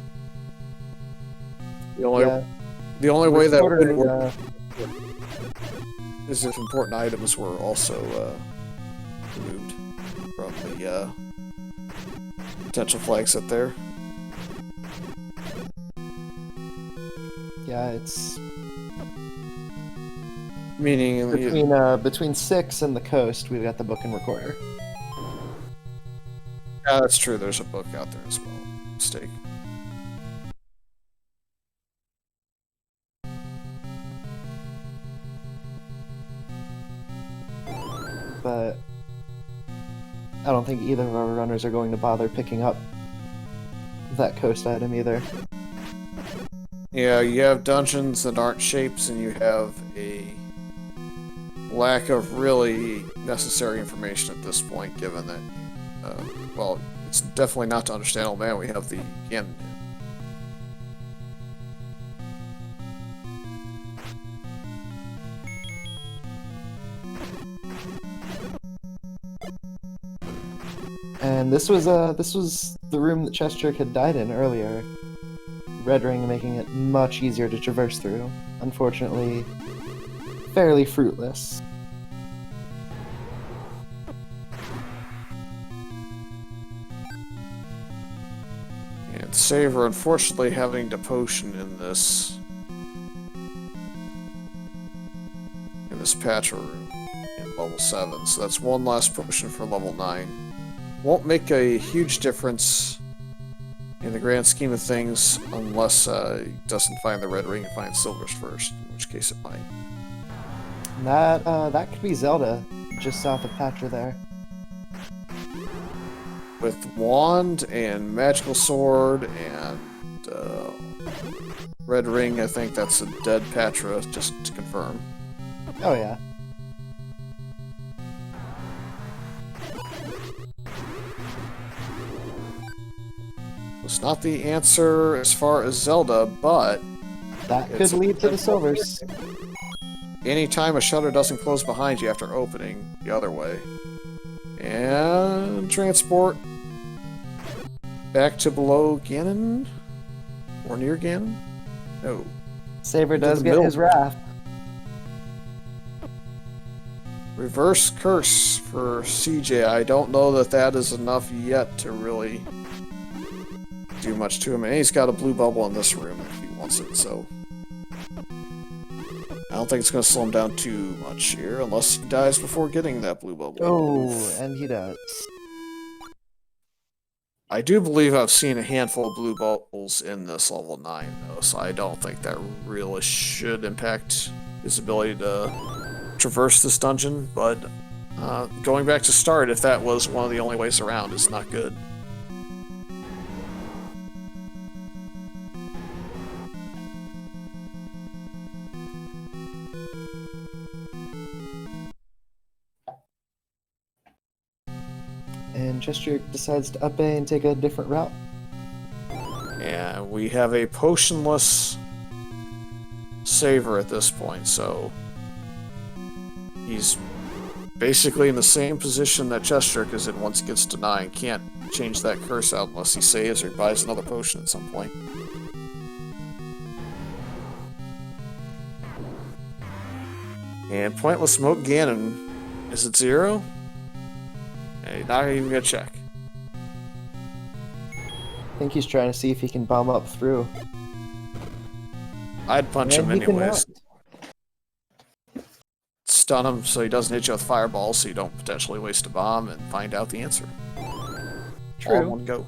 The only way that would work is if important items were also removed from the potential flag set there. Yeah, it's Meaning between 6 and the coast, we've got the book and recorder. Yeah, that's true. There's a book out there as well. Mistake. But I don't think either of our runners are going to bother picking up that coast item either. Yeah, you have dungeons that aren't shapes, and you have a lack of really necessary information at this point, given that, well, It's definitely not to understand. Oh man, we have the Ganon. And this was the room that chessjerk had died in earlier. Red ring making it much easier to traverse through. Unfortunately, fairly fruitless. And Saver, unfortunately, having to potion in this patch room in level 7. So that's one last potion for level 9. Won't make a huge difference in the grand scheme of things unless he doesn't find the red ring and finds silvers first, in which case it might. That could be Zelda, just south of Patra there. With wand and magical sword and red ring, I think that's a dead Patra, just to confirm. Oh yeah. It's not the answer as far as Zelda, but that could lead to the silvers. Anytime a shutter doesn't close behind you after opening, the other way. And transport back to below Ganon? Or near Ganon? No. Saver does get his wrath. Reverse curse for CJ. I don't know that that is enough yet to really do much to him. And he's got a blue bubble in this room if he wants it, so I don't think it's going to slow him down too much here, unless he dies before getting that blue bubble. Oh, and he does. I do believe I've seen a handful of blue bubbles in this level 9, though, so I don't think that really should impact his ability to traverse this dungeon, but going back to start, if that was one of the only ways around, is not good. And chessjerk decides to up A and take a different route. And we have a potionless Saver at this point, so he's basically in the same position that chessjerk is in once he gets to 9. Can't change that curse out unless he saves or buys another potion at some point. And pointless smoke Ganon. Is it 0? Hey, not even gonna check. I think he's trying to see if he can bomb up through. I'd punch And him he cannot. anyways. Stun him so he doesn't hit you with fireballs, so you don't potentially waste a bomb and find out the answer. True. All in one go.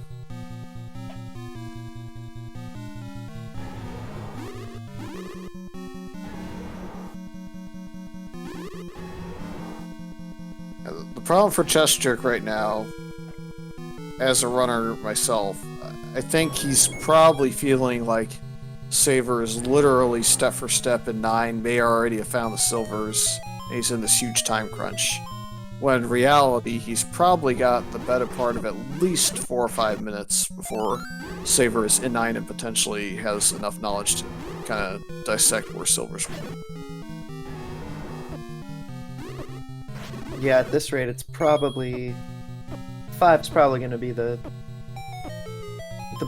The problem for chessjerk right now, as a runner myself, I think he's probably feeling like Saver is literally step for step in 9, may already have found the silvers, and he's in this huge time crunch. When in reality, he's probably got the better part of at least 4 or 5 minutes before Saver is in 9 and potentially has enough knowledge to kind of dissect where silvers will be. Yeah, at this rate, it's probably 5's probably going to be the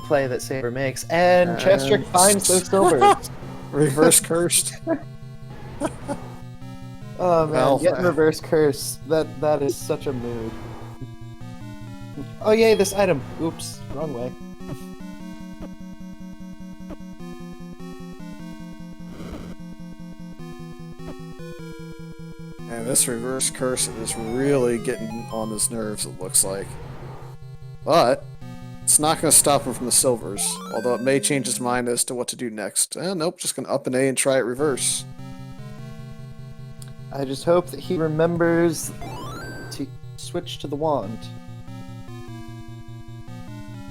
play that Saver makes, and chessjerk finds those silvers. Reverse cursed. Oh man, Well, getting reverse curse. That is such a mood. Oh yay, this item. Oops, wrong way. And this reverse curse is really getting on his nerves, it looks like. But it's not going to stop him from the silvers, although it may change his mind as to what to do next. Nope, just going to up an A and try it reverse. I just hope that he remembers to switch to the wand.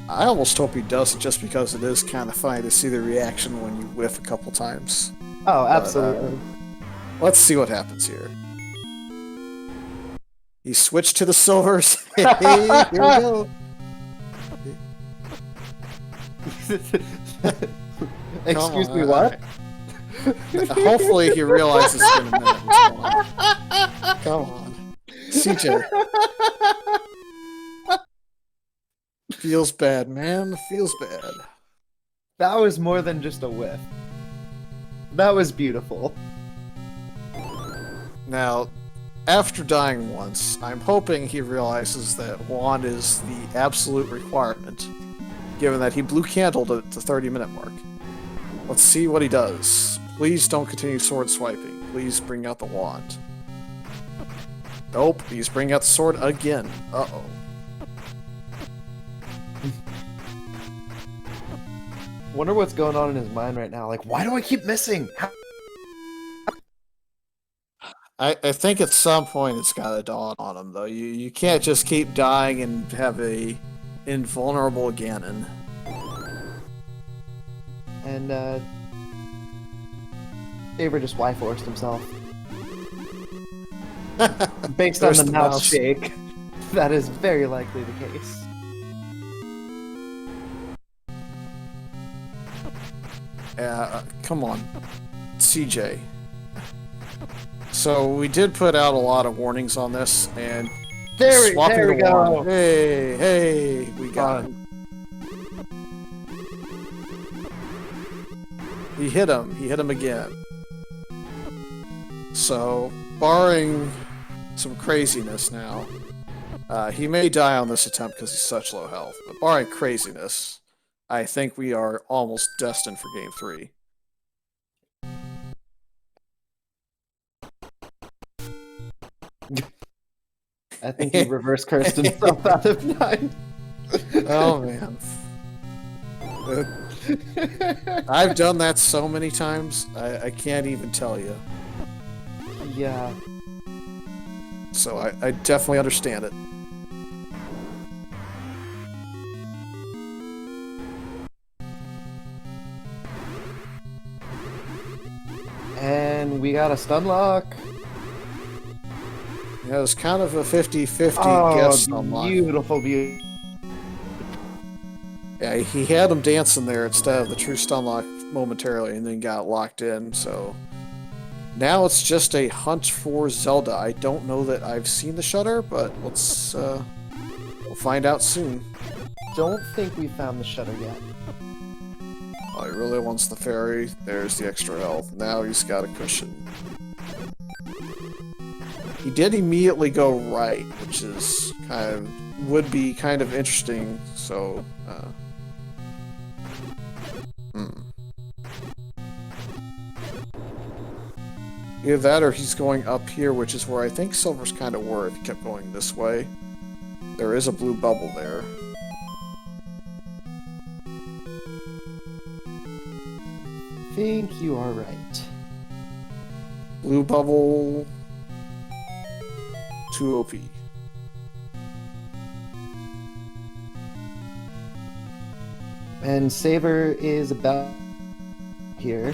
I almost hope he does it just because it is kind of funny to see the reaction when you whiff a couple times. Oh, absolutely. Let's see what happens here. He switched to the silvers. Hey, here we go. Excuse Come me, on, what? Hopefully he realizes in a minute what's going on. Come on. CJ. Feels bad, man. Feels bad. That was more than just a whiff. That was beautiful. Now, after dying once, I'm hoping he realizes that wand is the absolute requirement, given that he blue candled at the 30-minute mark. Let's see what he does. Please don't continue sword swiping. Please bring out the wand. Nope, he's bringing out the sword again. Uh-oh. Wonder what's going on in his mind right now. Like, why do I keep missing? I think at some point it's got to dawn on him, though. You can't just keep dying and have a invulnerable Ganon. And, Saber just Y-forced himself. Based on There's the mouse shake, that is very likely the case. Come on. CJ. So we did put out a lot of warnings on this, and There swapping we the go. wand. Hey, we got it. He hit him again. So, barring some craziness now, he may die on this attempt because he's such low health, but barring craziness, I think we are almost destined for Game 3. I think he reverse cursed himself out of 9. Oh, man. I've done that so many times, I can't even tell you. Yeah. So I definitely understand it. And we got a stun lock. Yeah, it was kind of a 50-50 Oh, guess on beautiful, beautiful. Yeah, he had him dancing there instead of the true stun lock momentarily, and then got locked in, so... Now it's just a hunt for Zelda. I don't know that I've seen the shutter, but let's, we'll find out soon. Don't think we found the shutter yet. Oh, he really wants the fairy. There's the extra health. Now he's got a cushion. He did immediately go right, which is would be kind of interesting, so, Either that or he's going up here, which is where I think Silver's kind of were if he kept going this way. There is a blue bubble there. I think you are right. Blue bubble... 2 OP. And Saber is about here.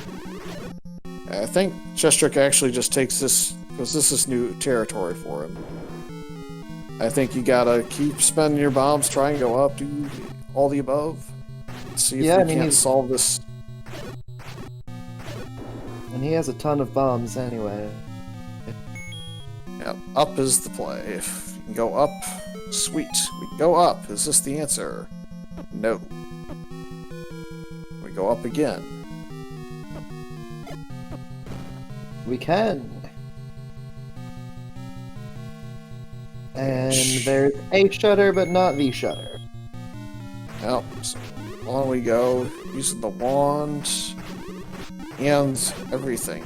I think chessjerk actually just takes this, because this is new territory for him. I think you gotta keep spending your bombs, try and go up, do all the above. See if we can't solve this. And he has a ton of bombs anyway. Yeah, up is the play. If you can go up, sweet. We can go up. Is this the answer? No. We go up again. We can. And there's a shutter, but not the shutter. Yep, so on we go, using the wand and everything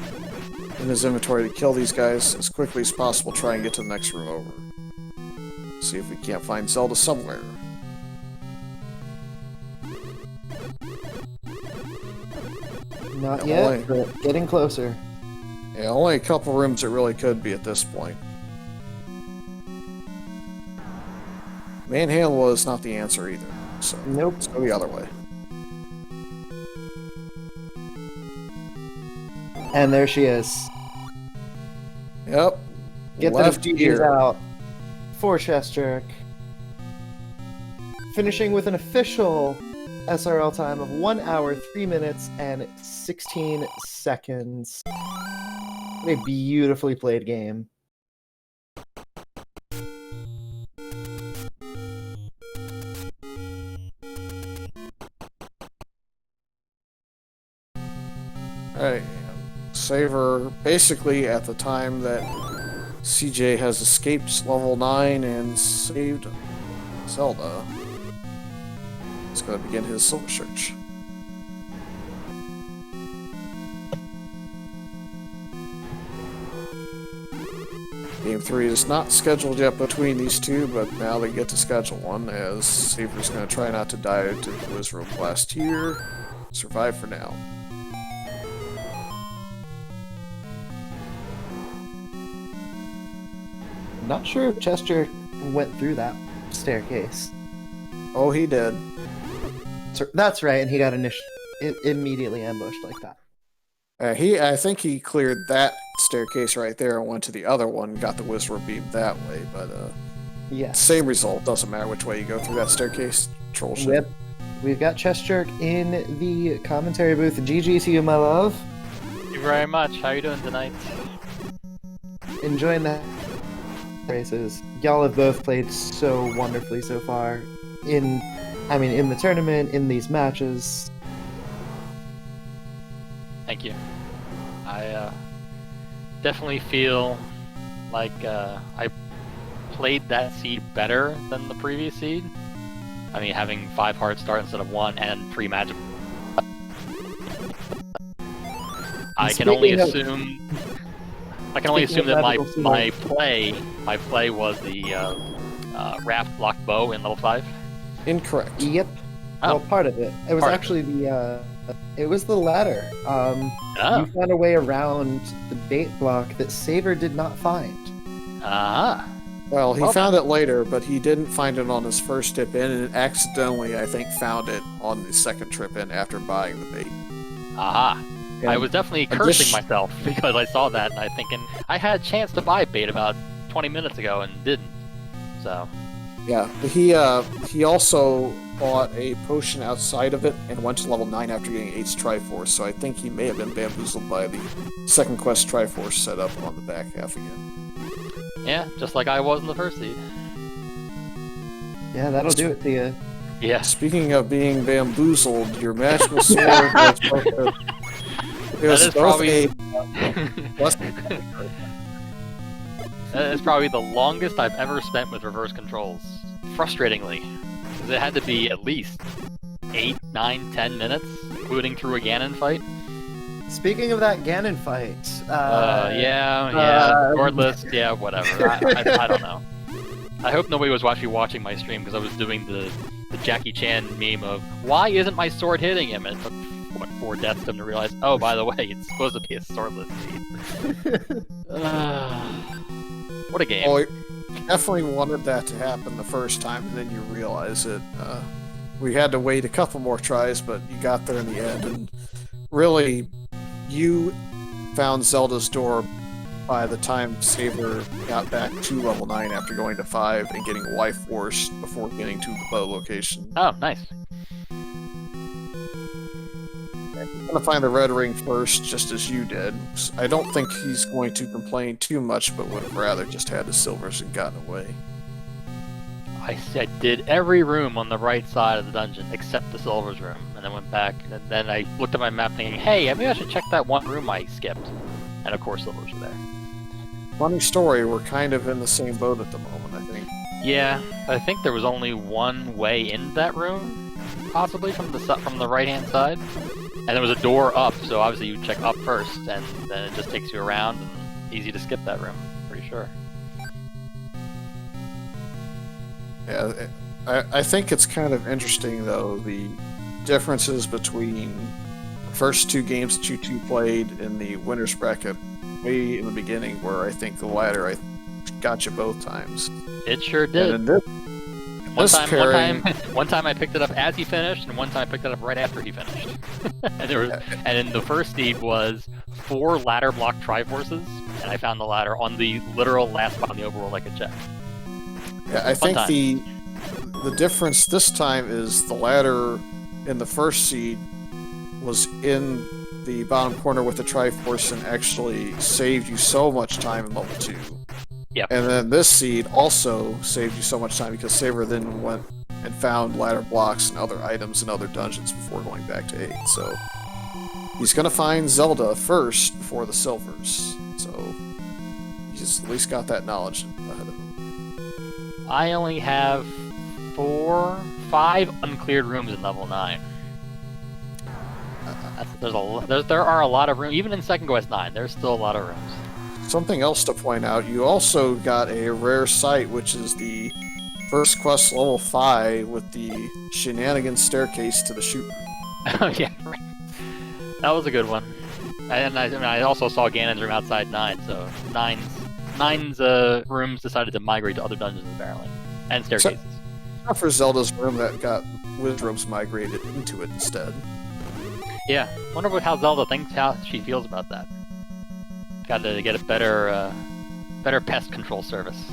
in his inventory to kill these guys as quickly as possible, try and get to the next room over. See if we can't find Zelda somewhere. Not yet, but getting closer. Yeah, only a couple rooms it really could be at this point. Manhandle is not the answer either, so Nope. let's go the other way. And there she is. Yep. Get the Left defeaters ear. out for chessjerk. Finishing with an official SRL time of 1 hour, 3 minutes, and 16 seconds. What a beautifully played game. Alright, Saver, basically at the time that CJ has escaped level 9 and saved Zelda, he's going to begin his soul search. Game 3 is not scheduled yet between these two, but now they get to schedule one, as Saver's going to try not to die to the Wizard Blast here. Survive for now. Not sure if Chester went through that staircase. Oh, he did. So, that's right, and he got immediately ambushed like that. I think he cleared that staircase right there and went to the other one, got the Wizard Beam that way, but yes. Same result, doesn't matter which way you go through that staircase. Troll shit. Yep. We've got chessjerk in the commentary booth. GG to you, my love. Thank you very much. How are you doing tonight? Enjoying that races. Y'all have both played so wonderfully so far. In the tournament, in these matches. Thank you. I definitely feel like I played that seed better than the previous seed. I mean, having 5 hard start instead of 1 and 3 magic. I can only assume that my play was the raft block bow in level 5. Incorrect. Yep. Oh. Well, part of it. It was actually it was the ladder. You found a way around the bait block that Saber did not find. Ah. Well, he found it later, but he didn't find it on his first trip in, and accidentally, I think, found it on the second trip in after buying the bait. Aha. And I was definitely cursing myself because I saw that and I thinking I had a chance to buy bait about 20 minutes ago and didn't. So. Yeah, he also bought a potion outside of it and went to level 9 after getting 8's Triforce, so I think he may have been bamboozled by the second quest Triforce set up on the back half again. Yeah, just like I was in the first seed. Yeah, that'll do it to you. Yeah. Speaking of being bamboozled, your magical sword was both a... That is probably the longest I've ever spent with reverse controls. Frustratingly. Because it had to be at least 8, 9, 10 minutes, including through a Ganon fight. Speaking of that Ganon fight... short list, yeah, whatever. I don't know. I hope nobody was actually watching my stream because I was doing the Jackie Chan meme of, why isn't my sword hitting him? And it took, 4 deaths to him to realize, oh, by the way, it's supposed to be a swordless seed. What a game. Well, you definitely wanted that to happen the first time, and then you realize it. We had to wait a couple more tries, but you got there in the end, and really, you found Zelda's door by the time Saber got back to level 9 after going to 5 and getting Wife Force before getting to the bow location. Oh, nice. He's going to find the red ring first, just as you did. I don't think he's going to complain too much, but would have rather just had the silvers and gotten away. I did every room on the right side of the dungeon except the silvers room, and then went back, and then I looked at my map thinking, hey, maybe I should check that one room I skipped. And of course silvers were there. Funny story, we're kind of in the same boat at the moment, I think. Yeah, I think there was only one way in that room, possibly from the right-hand side. And there was a door up, so obviously you check up first, and then it just takes you around, and easy to skip that room, pretty sure. Yeah, I think it's kind of interesting, though, the differences between the first 2 games that you two played in the winner's bracket way in the beginning, where I think the ladder got you both times. It sure did. And in One time I picked it up as he finished, and one time I picked it up right after he finished. And in the first seed was 4 ladder block Triforces, and I found the ladder on the literal last spot on the overworld I could check. Yeah, I think the difference this time is the ladder in the first seed was in the bottom corner with the Triforce and actually saved you so much time in level 2. Yep. And then this seed also saved you so much time because Saber then went and found ladder blocks and other items and other dungeons before going back to 8. So he's going to find Zelda first before the silvers. So he's at least got that knowledge ahead of him. I only have 5 uncleared rooms in level 9. There are a lot of rooms. Even in Second Quest 9, there's still a lot of rooms. Something else to point out, you also got a rare sight, which is the first quest level 5 with the shenanigans staircase to the shoot room. Oh yeah, right. That was a good one. And I also saw Ganon's room outside 9, so 9's rooms decided to migrate to other dungeons apparently, and staircases. Except for Zelda's room that got wizards migrated into it instead. Yeah, wonder how Zelda thinks, how she feels about that. Got to get a better pest control service.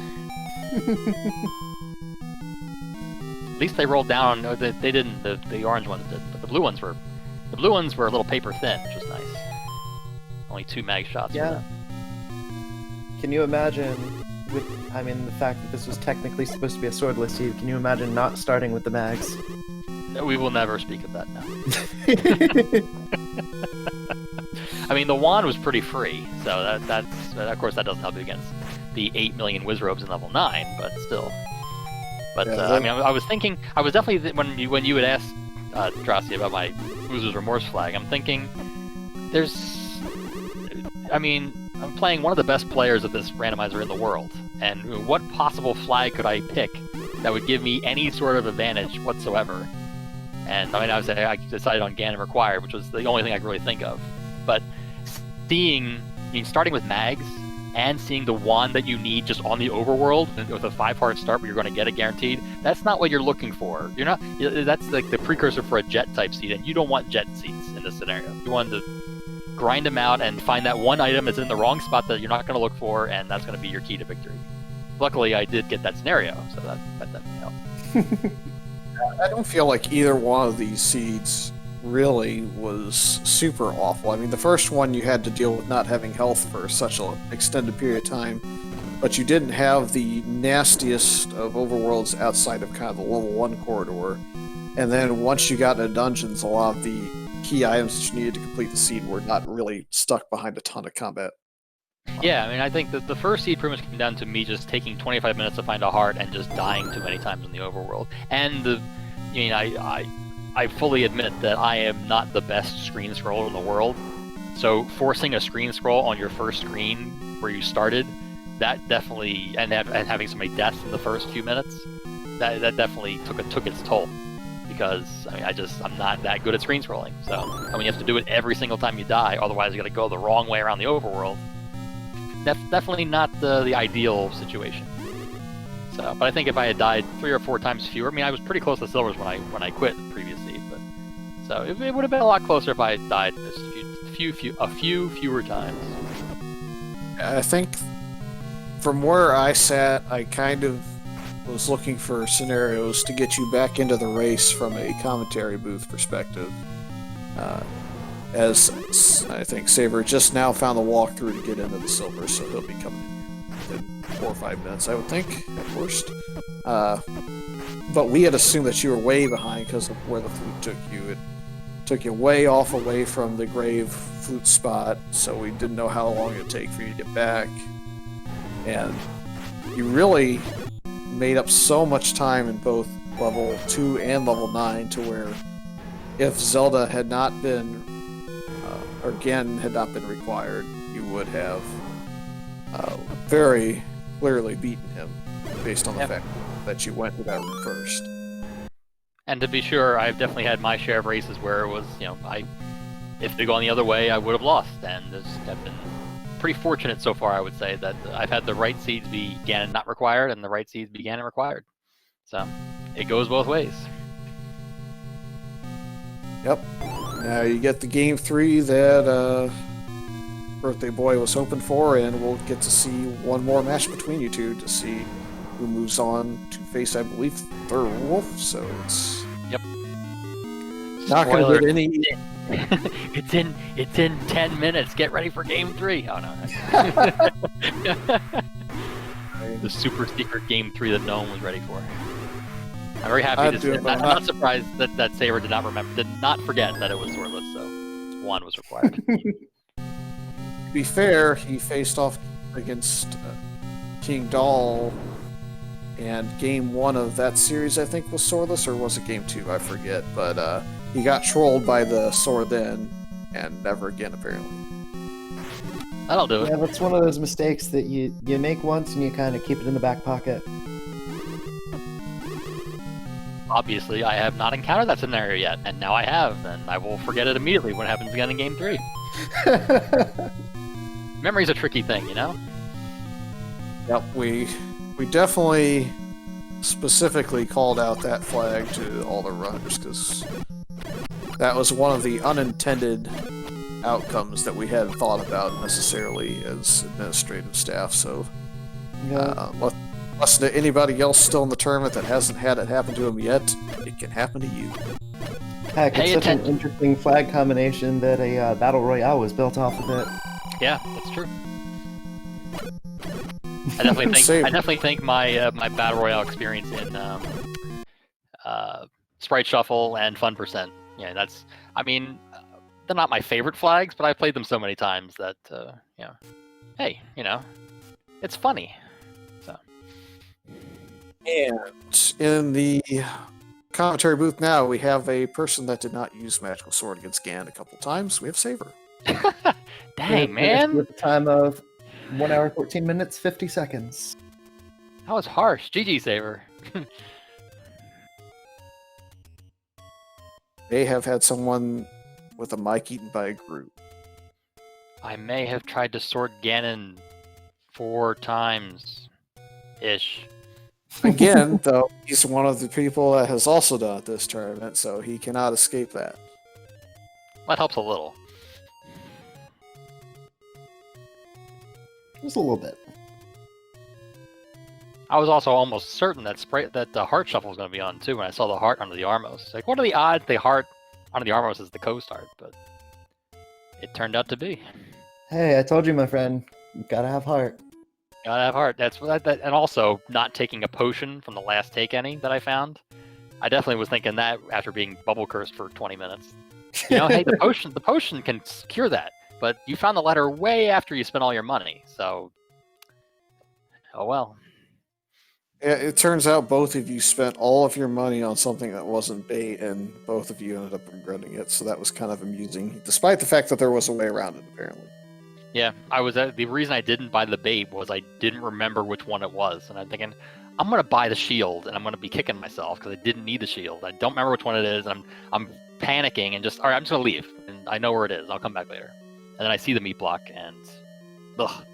At least they rolled down. No, they didn't. The orange ones didn't, but the blue ones were a little paper thin, which was nice. Only 2 mag shots. Yeah. Can you imagine, the fact that this was technically supposed to be a swordless seed, can you imagine not starting with the mags? We will never speak of that now. I mean, the wand was pretty free, so that's of course that doesn't help you against the 8 million Wizrobes in level 9, but still. But yeah, I was thinking, I was definitely when you had asked Drosy about my Loser's Remorse flag, I'm thinking I'm playing one of the best players of this randomizer in the world, and what possible flag could I pick that would give me any sort of advantage whatsoever? And I decided on Ganon Required, which was the only thing I could really think of. But starting with mags and seeing the wand that you need just on the overworld with a 5-part start where you're going to get it guaranteed, that's not what you're looking for. You're not. That's like the precursor for a jet type seed, and you don't want jet seeds in this scenario. You want to grind them out and find that one item that's in the wrong spot that you're not going to look for, and that's going to be your key to victory. Luckily, I did get that scenario, so that definitely helped. I don't feel like either one of these seeds really was super awful. I mean, the first one you had to deal with not having health for such an extended period of time, but you didn't have the nastiest of overworlds outside of kind of the level 1 corridor. And then once you got into dungeons, a lot of the key items that you needed to complete the seed were not really stuck behind a ton of combat. Yeah, I think that the first seed pretty much came down to me just taking 25 minutes to find a heart and just dying too many times in the overworld. And I fully admit that I am not the best screen scroller in the world. So forcing a screen scroll on your first screen where you started, that definitely, and having so many deaths in the first few minutes, that definitely took its toll. Because I'm not that good at screen scrolling. So you have to do it every single time you die, otherwise you got to go the wrong way around the overworld. Definitely not the ideal situation. So, but I think if I had died 3 or 4 times fewer, I was pretty close to silvers when I quit the previous seed, but so it would have been a lot closer if I had died just a few fewer times. I think from where I sat, I kind of was looking for scenarios to get you back into the race from a commentary booth perspective. As I think Saber just now found the walkthrough to get into the silver, so he'll be coming in 4 or 5 minutes, I would think, at worst. But we had assumed that you were way behind because of where the flute took you. It took you way off away from the grave flute spot, so we didn't know how long it would take for you to get back. And you really made up so much time in both level 2 and level 9 to where if Zelda had not been or Ganon had not been required, you would have very clearly beaten him based on the fact that you went to that room first. And to be sure, I've definitely had my share of races where it was, if they gone the other way, I would have lost. And I've been pretty fortunate so far, I would say, that I've had the right seeds be Ganon not required and the right seeds be Ganon required. So it goes both ways. Yep. Now you get the game 3 that Birthday Boy was hoping for, and we'll get to see one more match between you two to see who moves on to face, I believe, Third Wolf. So it's... Yep. Not going Spoiler. to get any. It's in 10 minutes. Get ready for game 3. Oh no. The super secret game 3 that no one was ready for. I'm very happy to say I'm not surprised that Saber did not forget that it was swordless, so 1 was required. To be fair, he faced off against King Doll, and game 1 of that series, I think, was swordless, or was it game 2? I forget, but he got trolled by the sword then, and never again, apparently. That'll do it. Yeah, that's one of those mistakes that you make once and you kind of keep it in the back pocket. Obviously, I have not encountered that scenario yet, and now I have, and I will forget it immediately when it happens again in game 3. Memory's a tricky thing, you know? Yep, we definitely specifically called out that flag to all the runners, because that was one of the unintended outcomes that we hadn't thought about necessarily as administrative staff, so unless anybody else still in the tournament that hasn't had it happen to them yet, it can happen to you. Heck, it's such an interesting flag combination that a Battle Royale was built off of it. Yeah, that's true. I definitely think my my Battle Royale experience in Sprite Shuffle and Fun Percent. Yeah, that's. I mean, they're not my favorite flags, but I've played them so many times that hey, it's funny. So. And in the commentary booth now, we have a person that did not use Magical Sword against Gan a couple times. We have Saber. Dang, man! With a time of 1 hour, 14 minutes, 50 seconds. That was harsh. GG, Saber. They have had someone with a mic eaten by a group. I may have tried to sword Ganon 4 times. Ish. Again, though, he's one of the people that has also done it this tournament, so he cannot escape that. That helps a little. Just a little bit. I was also almost certain that the heart shuffle was going to be on too when I saw the heart under the Armos. Like, what are the odds the heart under the Armos is the coast heart? But it turned out to be. Hey, I told you, my friend. You gotta have heart. Gotta have heart. That's that. And also not taking a potion from the last take any that I found. I definitely was thinking that after being bubble cursed for 20 minutes. Hey, the potion can cure that. But you found the letter way after you spent all your money, so. Oh well. Yeah, it turns out both of you spent all of your money on something that wasn't bait, and both of you ended up regretting it, so that was kind of amusing, despite the fact that there was a way around it, apparently. Yeah, the reason I didn't buy the bait was I didn't remember which one it was, and I'm thinking, I'm going to buy the shield, and I'm going to be kicking myself, because I didn't need the shield. I don't remember which one it is, and I'm panicking, and alright, I'm just going to leave, and I know where it is, I'll come back later. And then I see the meat block, and ugh.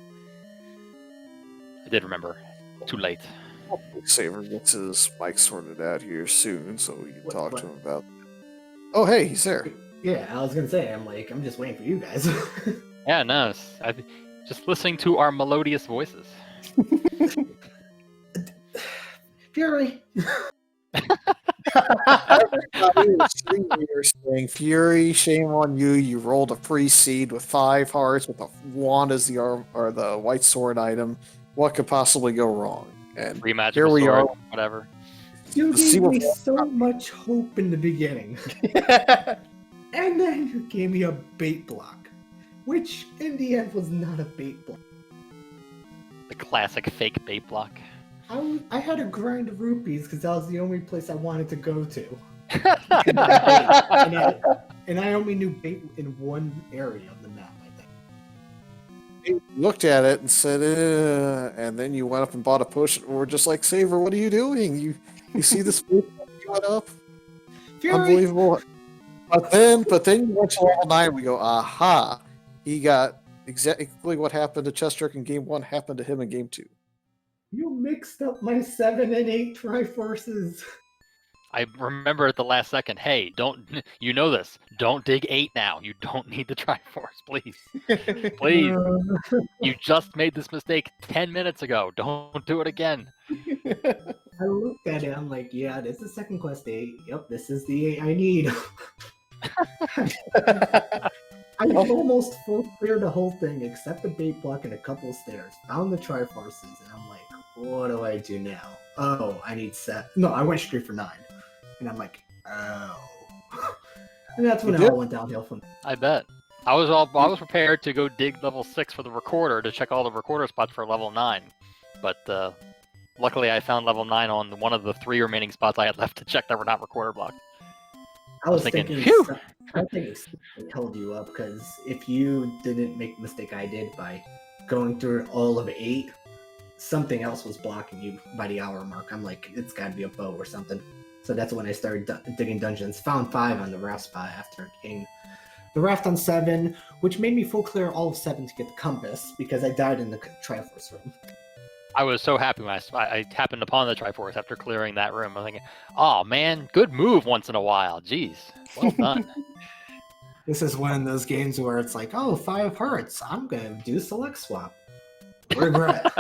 I did remember. Too late. Saber gets his mic sorted out here soon, so we can talk to him about that. Oh, hey, he's there. Yeah, I was gonna say, I'm just waiting for you guys. Yeah, no, just listening to our melodious voices. Fury! You're saying, Fury, shame on you. You rolled a free seed with 5 hearts with a wand as the arm or the white sword item. What could possibly go wrong? And Free magical here we sword, are. whatever. You gave me so much hope in the beginning. And then you gave me a bait block. Which, in the end, was not a bait block. The classic fake bait block. I had to grind rupees because that was the only place I wanted to go to. and I only knew bait in one area of the map, I think. You looked at it and said, and then you went up and bought a potion. We're just like, Saver, what are you doing? You see this bait you went up? Fury! Unbelievable. But then you went to level 9 and we go, aha! He got exactly what happened to chessjerk in game 1 happened to him in game 2. You mixed up my 7 and 8 Triforces. I remember at the last second, hey, you know this. Don't dig 8 now. You don't need the Triforce, please. Please. You just made this mistake 10 minutes ago. Don't do it again. I looked at it, I'm like, yeah, this is second quest 8. Yep, this is the 8 I need. I almost full cleared the whole thing except the bait block and a couple of stairs. Found the Triforces, and I'm like, what do I do now? Oh, I need set. No, I went straight for 9. And I'm like, oh. And that's when it all went downhill from there. I bet. I was prepared to go dig level 6 for the recorder to check all the recorder spots for level 9. But luckily I found level 9 on one of the 3 remaining spots I had left to check that were not recorder blocked. I was thinking phew! I think it held you up, because if you didn't make the mistake I did by going through all of 8, something else was blocking you by the hour mark. I'm like, it's got to be a bow or something. So that's when I started digging dungeons. Found 5 on the raft spot after getting the raft on 7, which made me full clear all of 7 to get the compass, because I died in the Triforce room. I was so happy when I happened upon the Triforce after clearing that room. I'm thinking, oh man, good move once in a while. Jeez, well done. This is one of those games where it's like, oh, 5 hearts. I'm going to do select swap. Regret.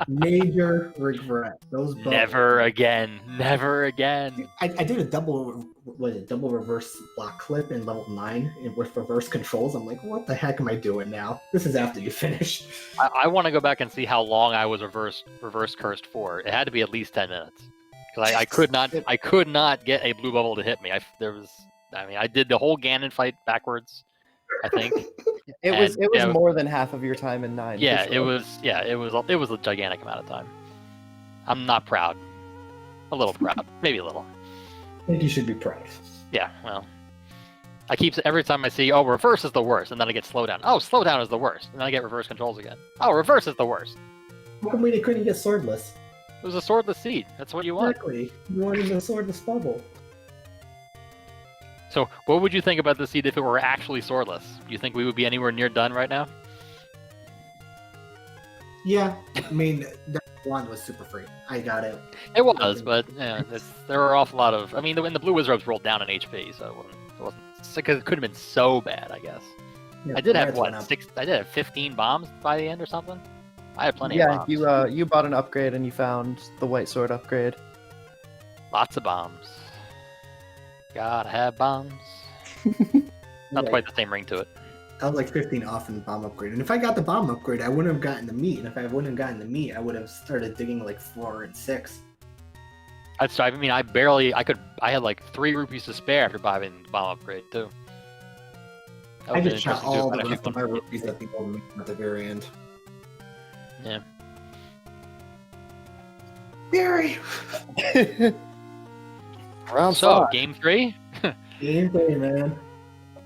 Major regret. Those bows. Never again. Never again. I did a double reverse block clip in level 9 with reverse controls. I'm like, what the heck am I doing now? This is after you finish. I want to go back and see how long I was reverse cursed for. It had to be at least 10 minutes. Because I could not get a blue bubble to hit me. I did the whole Ganon fight backwards, I think. It was more than half of your time in 9. Yeah, sure. it was a gigantic amount of time. I'm not proud. A little proud, maybe a little. I think you should be proud. Yeah, well, every time I see, oh, reverse is the worst, and then I get slowdown. Oh, slowdown is the worst, and then I get reverse controls again. Oh, reverse is the worst. How come they couldn't get swordless? It was a swordless seed. That's what you want. Exactly. You wanted a swordless bubble. So, what would you think about the seed if it were actually swordless? Do you think we would be anywhere near done right now? Yeah, I mean, that one was super free. I got it. It was, but yeah, there were an awful lot of. I mean, the blue wizards rolled down in HP, so it could have been so bad, I guess. Yeah, I did have I did have 15 bombs by the end or something. I had plenty of bombs. Yeah, you bought an upgrade and you found the white sword upgrade. Lots of bombs. Gotta have bombs. Not quite the same ring to it. I was like 15 off in the bomb upgrade. And if I got the bomb upgrade, I wouldn't have gotten the meat. And if I wouldn't have gotten the meat, I would have started digging like 4 and 6. I had like 3 rupees to spare after buying the bomb upgrade too. I just shot all the rest of my rupees at the very end. Yeah. Barry! Round So, 5. game 3? Game 3, man.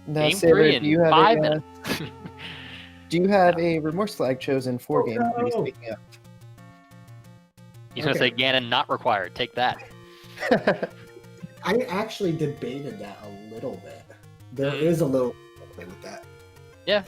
Now, Game Saber, 3 in 5 minutes. Do you have a remorse flag chosen for game 3? no. Speaking of. He's gonna say Ganon not required. Take that. I actually debated that a little bit. There is a little play with that. Yeah.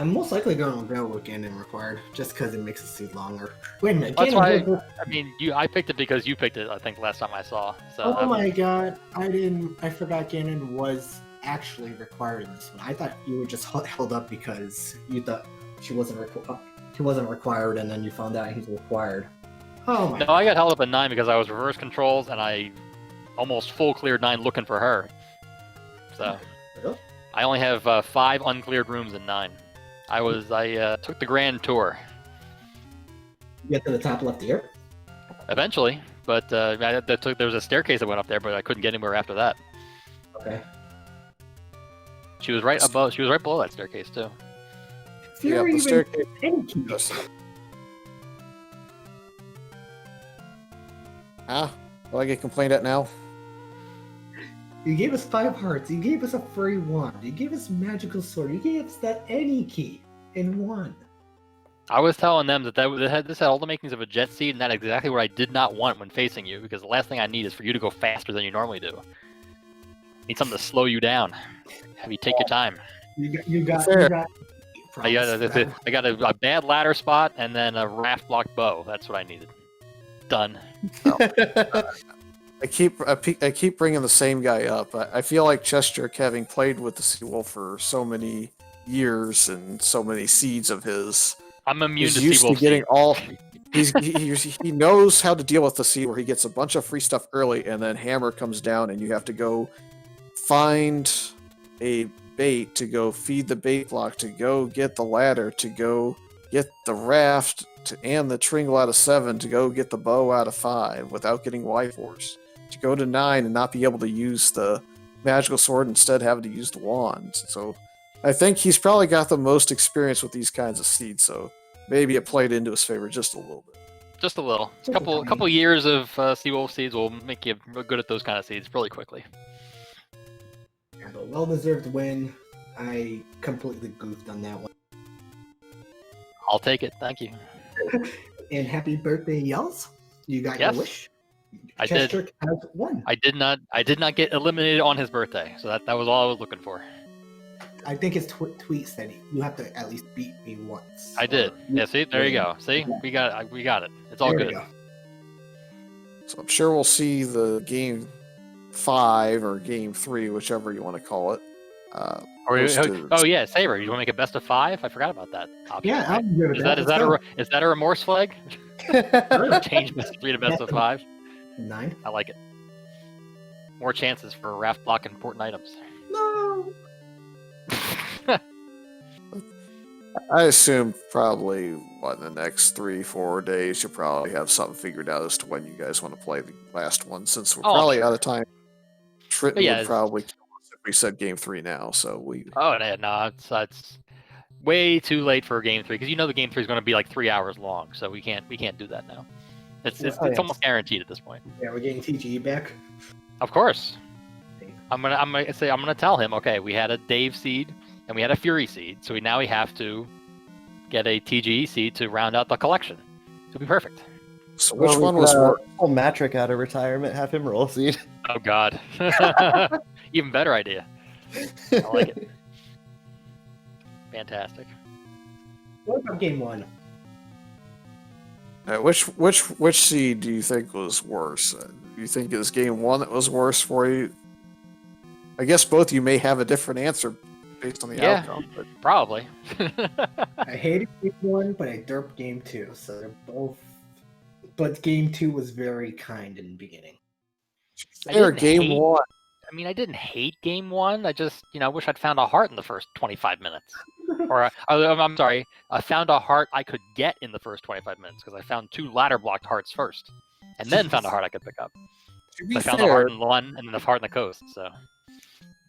I'm most likely going to go with Ganon required, just because it makes the seed longer. Wait a minute. That's Ganon why. I mean, I picked it because you picked it. I think last time I saw. So. Oh my god! I forgot Ganon was actually required in this one. I thought you were just held up because you thought she wasn't required, and then you found out he's required. Oh my! No, I got held up at 9 because I was reverse controls and I almost full cleared 9 looking for her. So Really? I only have 5 uncleared rooms in 9. I took the grand tour. You get to the top left here. Eventually, but there was a staircase that went up there, but I couldn't get anywhere after that. Okay. She was right above. She was right below that staircase too. Yeah, the staircase. Yes. Will I get complained at now? You gave us 5 hearts. You gave us a free wand. You gave us magical sword. You gave us that any key in 1. I was telling them that this had all the makings of a jet seed, and that's exactly what I did not want when facing you, because the last thing I need is for you to go faster than you normally do. I need something to slow you down. Have you take your time. You got. I got a bad ladder spot and then a raft block bow. That's what I needed. Done. I keep bringing the same guy up. I feel like chessjerk, having played with the Seawolf for so many years and so many seeds of his, I'm immune is to used to Seawolf getting seed. all. he knows how to deal with the seed where he gets a bunch of free stuff early, and then Hammer comes down, and you have to go find a bait to go feed the bait block, to go get the ladder, to go get the raft, and the tringle out of 7, to go get the bow out of 5 without getting Y-Force, to go to 9 and not be able to use the magical sword, instead having to use the wand. So I think he's probably got the most experience with these kinds of seeds, so maybe it played into his favor just a little bit. Just a little. A couple years of Sea Wolf seeds will make you good at those kind of seeds really quickly. Yeah, but well-deserved win. I completely goofed on that one. I'll take it. Thank you. And happy birthday, Yells. You got your wish. I did. Chessjerk has won. I did not get eliminated on his birthday, so that was all I was looking for. I think his tweet said you have to at least beat me once. I did. Yeah, see? There you go. See? We got it. It's all good. So I'm sure we'll see the game 5 or game 3, whichever you want to call it. Yeah, Saber. You want to make a best of 5? I forgot about that option. Yeah, right? I'm good with that. Is that a remorse flag? Change best of 3 to best of 5. 9. I like it. More chances for raft block and important items. No. I assume probably in the next 3-4 days you'll probably have something figured out as to when you guys want to play the last one, since we're probably out of time. Triton would probably kill us if we said game 3 now, so we... Oh, no, it's way too late for game 3, because the game 3 is going to be like 3 hours long, so we can't do that now. It's almost guaranteed at this point. Yeah, we're getting TGE back. Of course. I'm gonna tell him, okay, we had a Dave seed and we had a Fury seed, so now we have to get a TGE seed to round out the collection. It'll be perfect. So which one was worse? Pull Matrick out of retirement, have him roll seed. Oh God. Even better idea. I like it. Fantastic. What about game 1? Which seed do you think was worse? Do you think it was game 1 that was worse for you? I guess both of you may have a different answer based on the outcome. But... probably. I hated game 1, but I derped game 2, so they're both. But game 2 was very kind in the beginning. Game 1. I mean, I didn't hate game 1. I just, wish I'd found a heart in the first 25 minutes. Or, I'm sorry, I found a heart I could get in the first 25 minutes, because I found 2 ladder-blocked hearts first, and then found a heart I could pick up. I found a heart in one, and then a heart in the coast, so...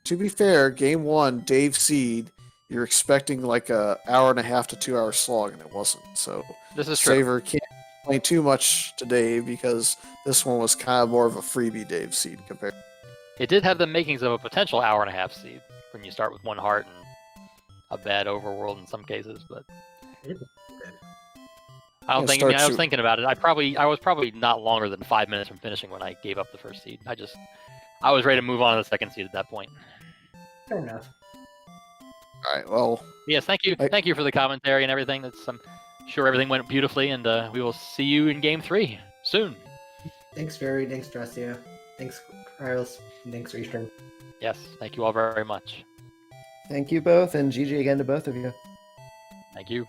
To be fair, game 1, Dave seed, you're expecting like a hour and a half to 2 hour slog, and it wasn't. So this is true. Saver can't complain too much to Dave, because this one was kind of more of a freebie Dave seed compared. It did have the makings of a potential hour and a half seed when you start with 1 heart and a bad overworld in some cases, but I don't think. I was thinking about it. I was probably not longer than 5 minutes from finishing when I gave up the first seed. I was ready to move on to the second seed at that point. Fair enough. All right. Well. Yes. Thank you. Thank you for the commentary and everything. I'm sure everything went beautifully, and we will see you in game 3 soon. Thanks, Fury. Thanks, Dracia. Thanks, Carlos. Thanks, Restream. Yes. Thank you all very much. Thank you both, and GG again to both of you. Thank you.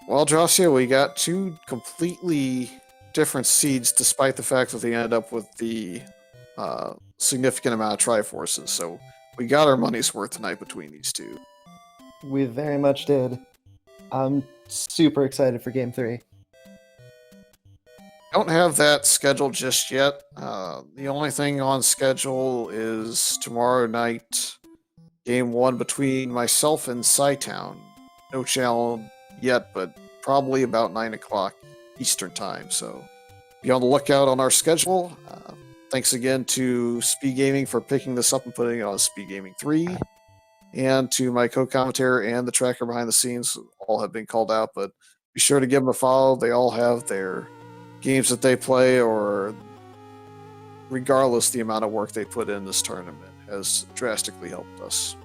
Well, Dracia, we got 2 completely different seeds, despite the fact that they ended up with the significant amount of Triforces. So we got our money's worth tonight between these 2. We very much did. I'm super excited for game 3. Don't have that scheduled just yet. The only thing on schedule is tomorrow night, game 1 between myself and Sci-Town. No channel yet, but probably about 9 o'clock Eastern time. So be on the lookout on our schedule. Thanks again to SpeedGaming for picking this up and putting it on SpeedGaming 3. And to my co-commentator and the tracker behind the scenes, all have been called out, but be sure to give them a follow. They all have their games that they play, or regardless, the amount of work they put in this tournament has drastically helped us.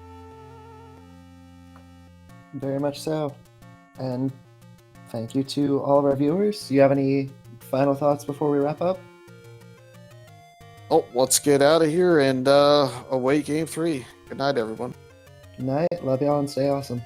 Very much so. And thank you to all of our viewers. Do you have any final thoughts before we wrap up? Oh, let's get out of here and await game 3. Good night, everyone. Good night. Love y'all and stay awesome.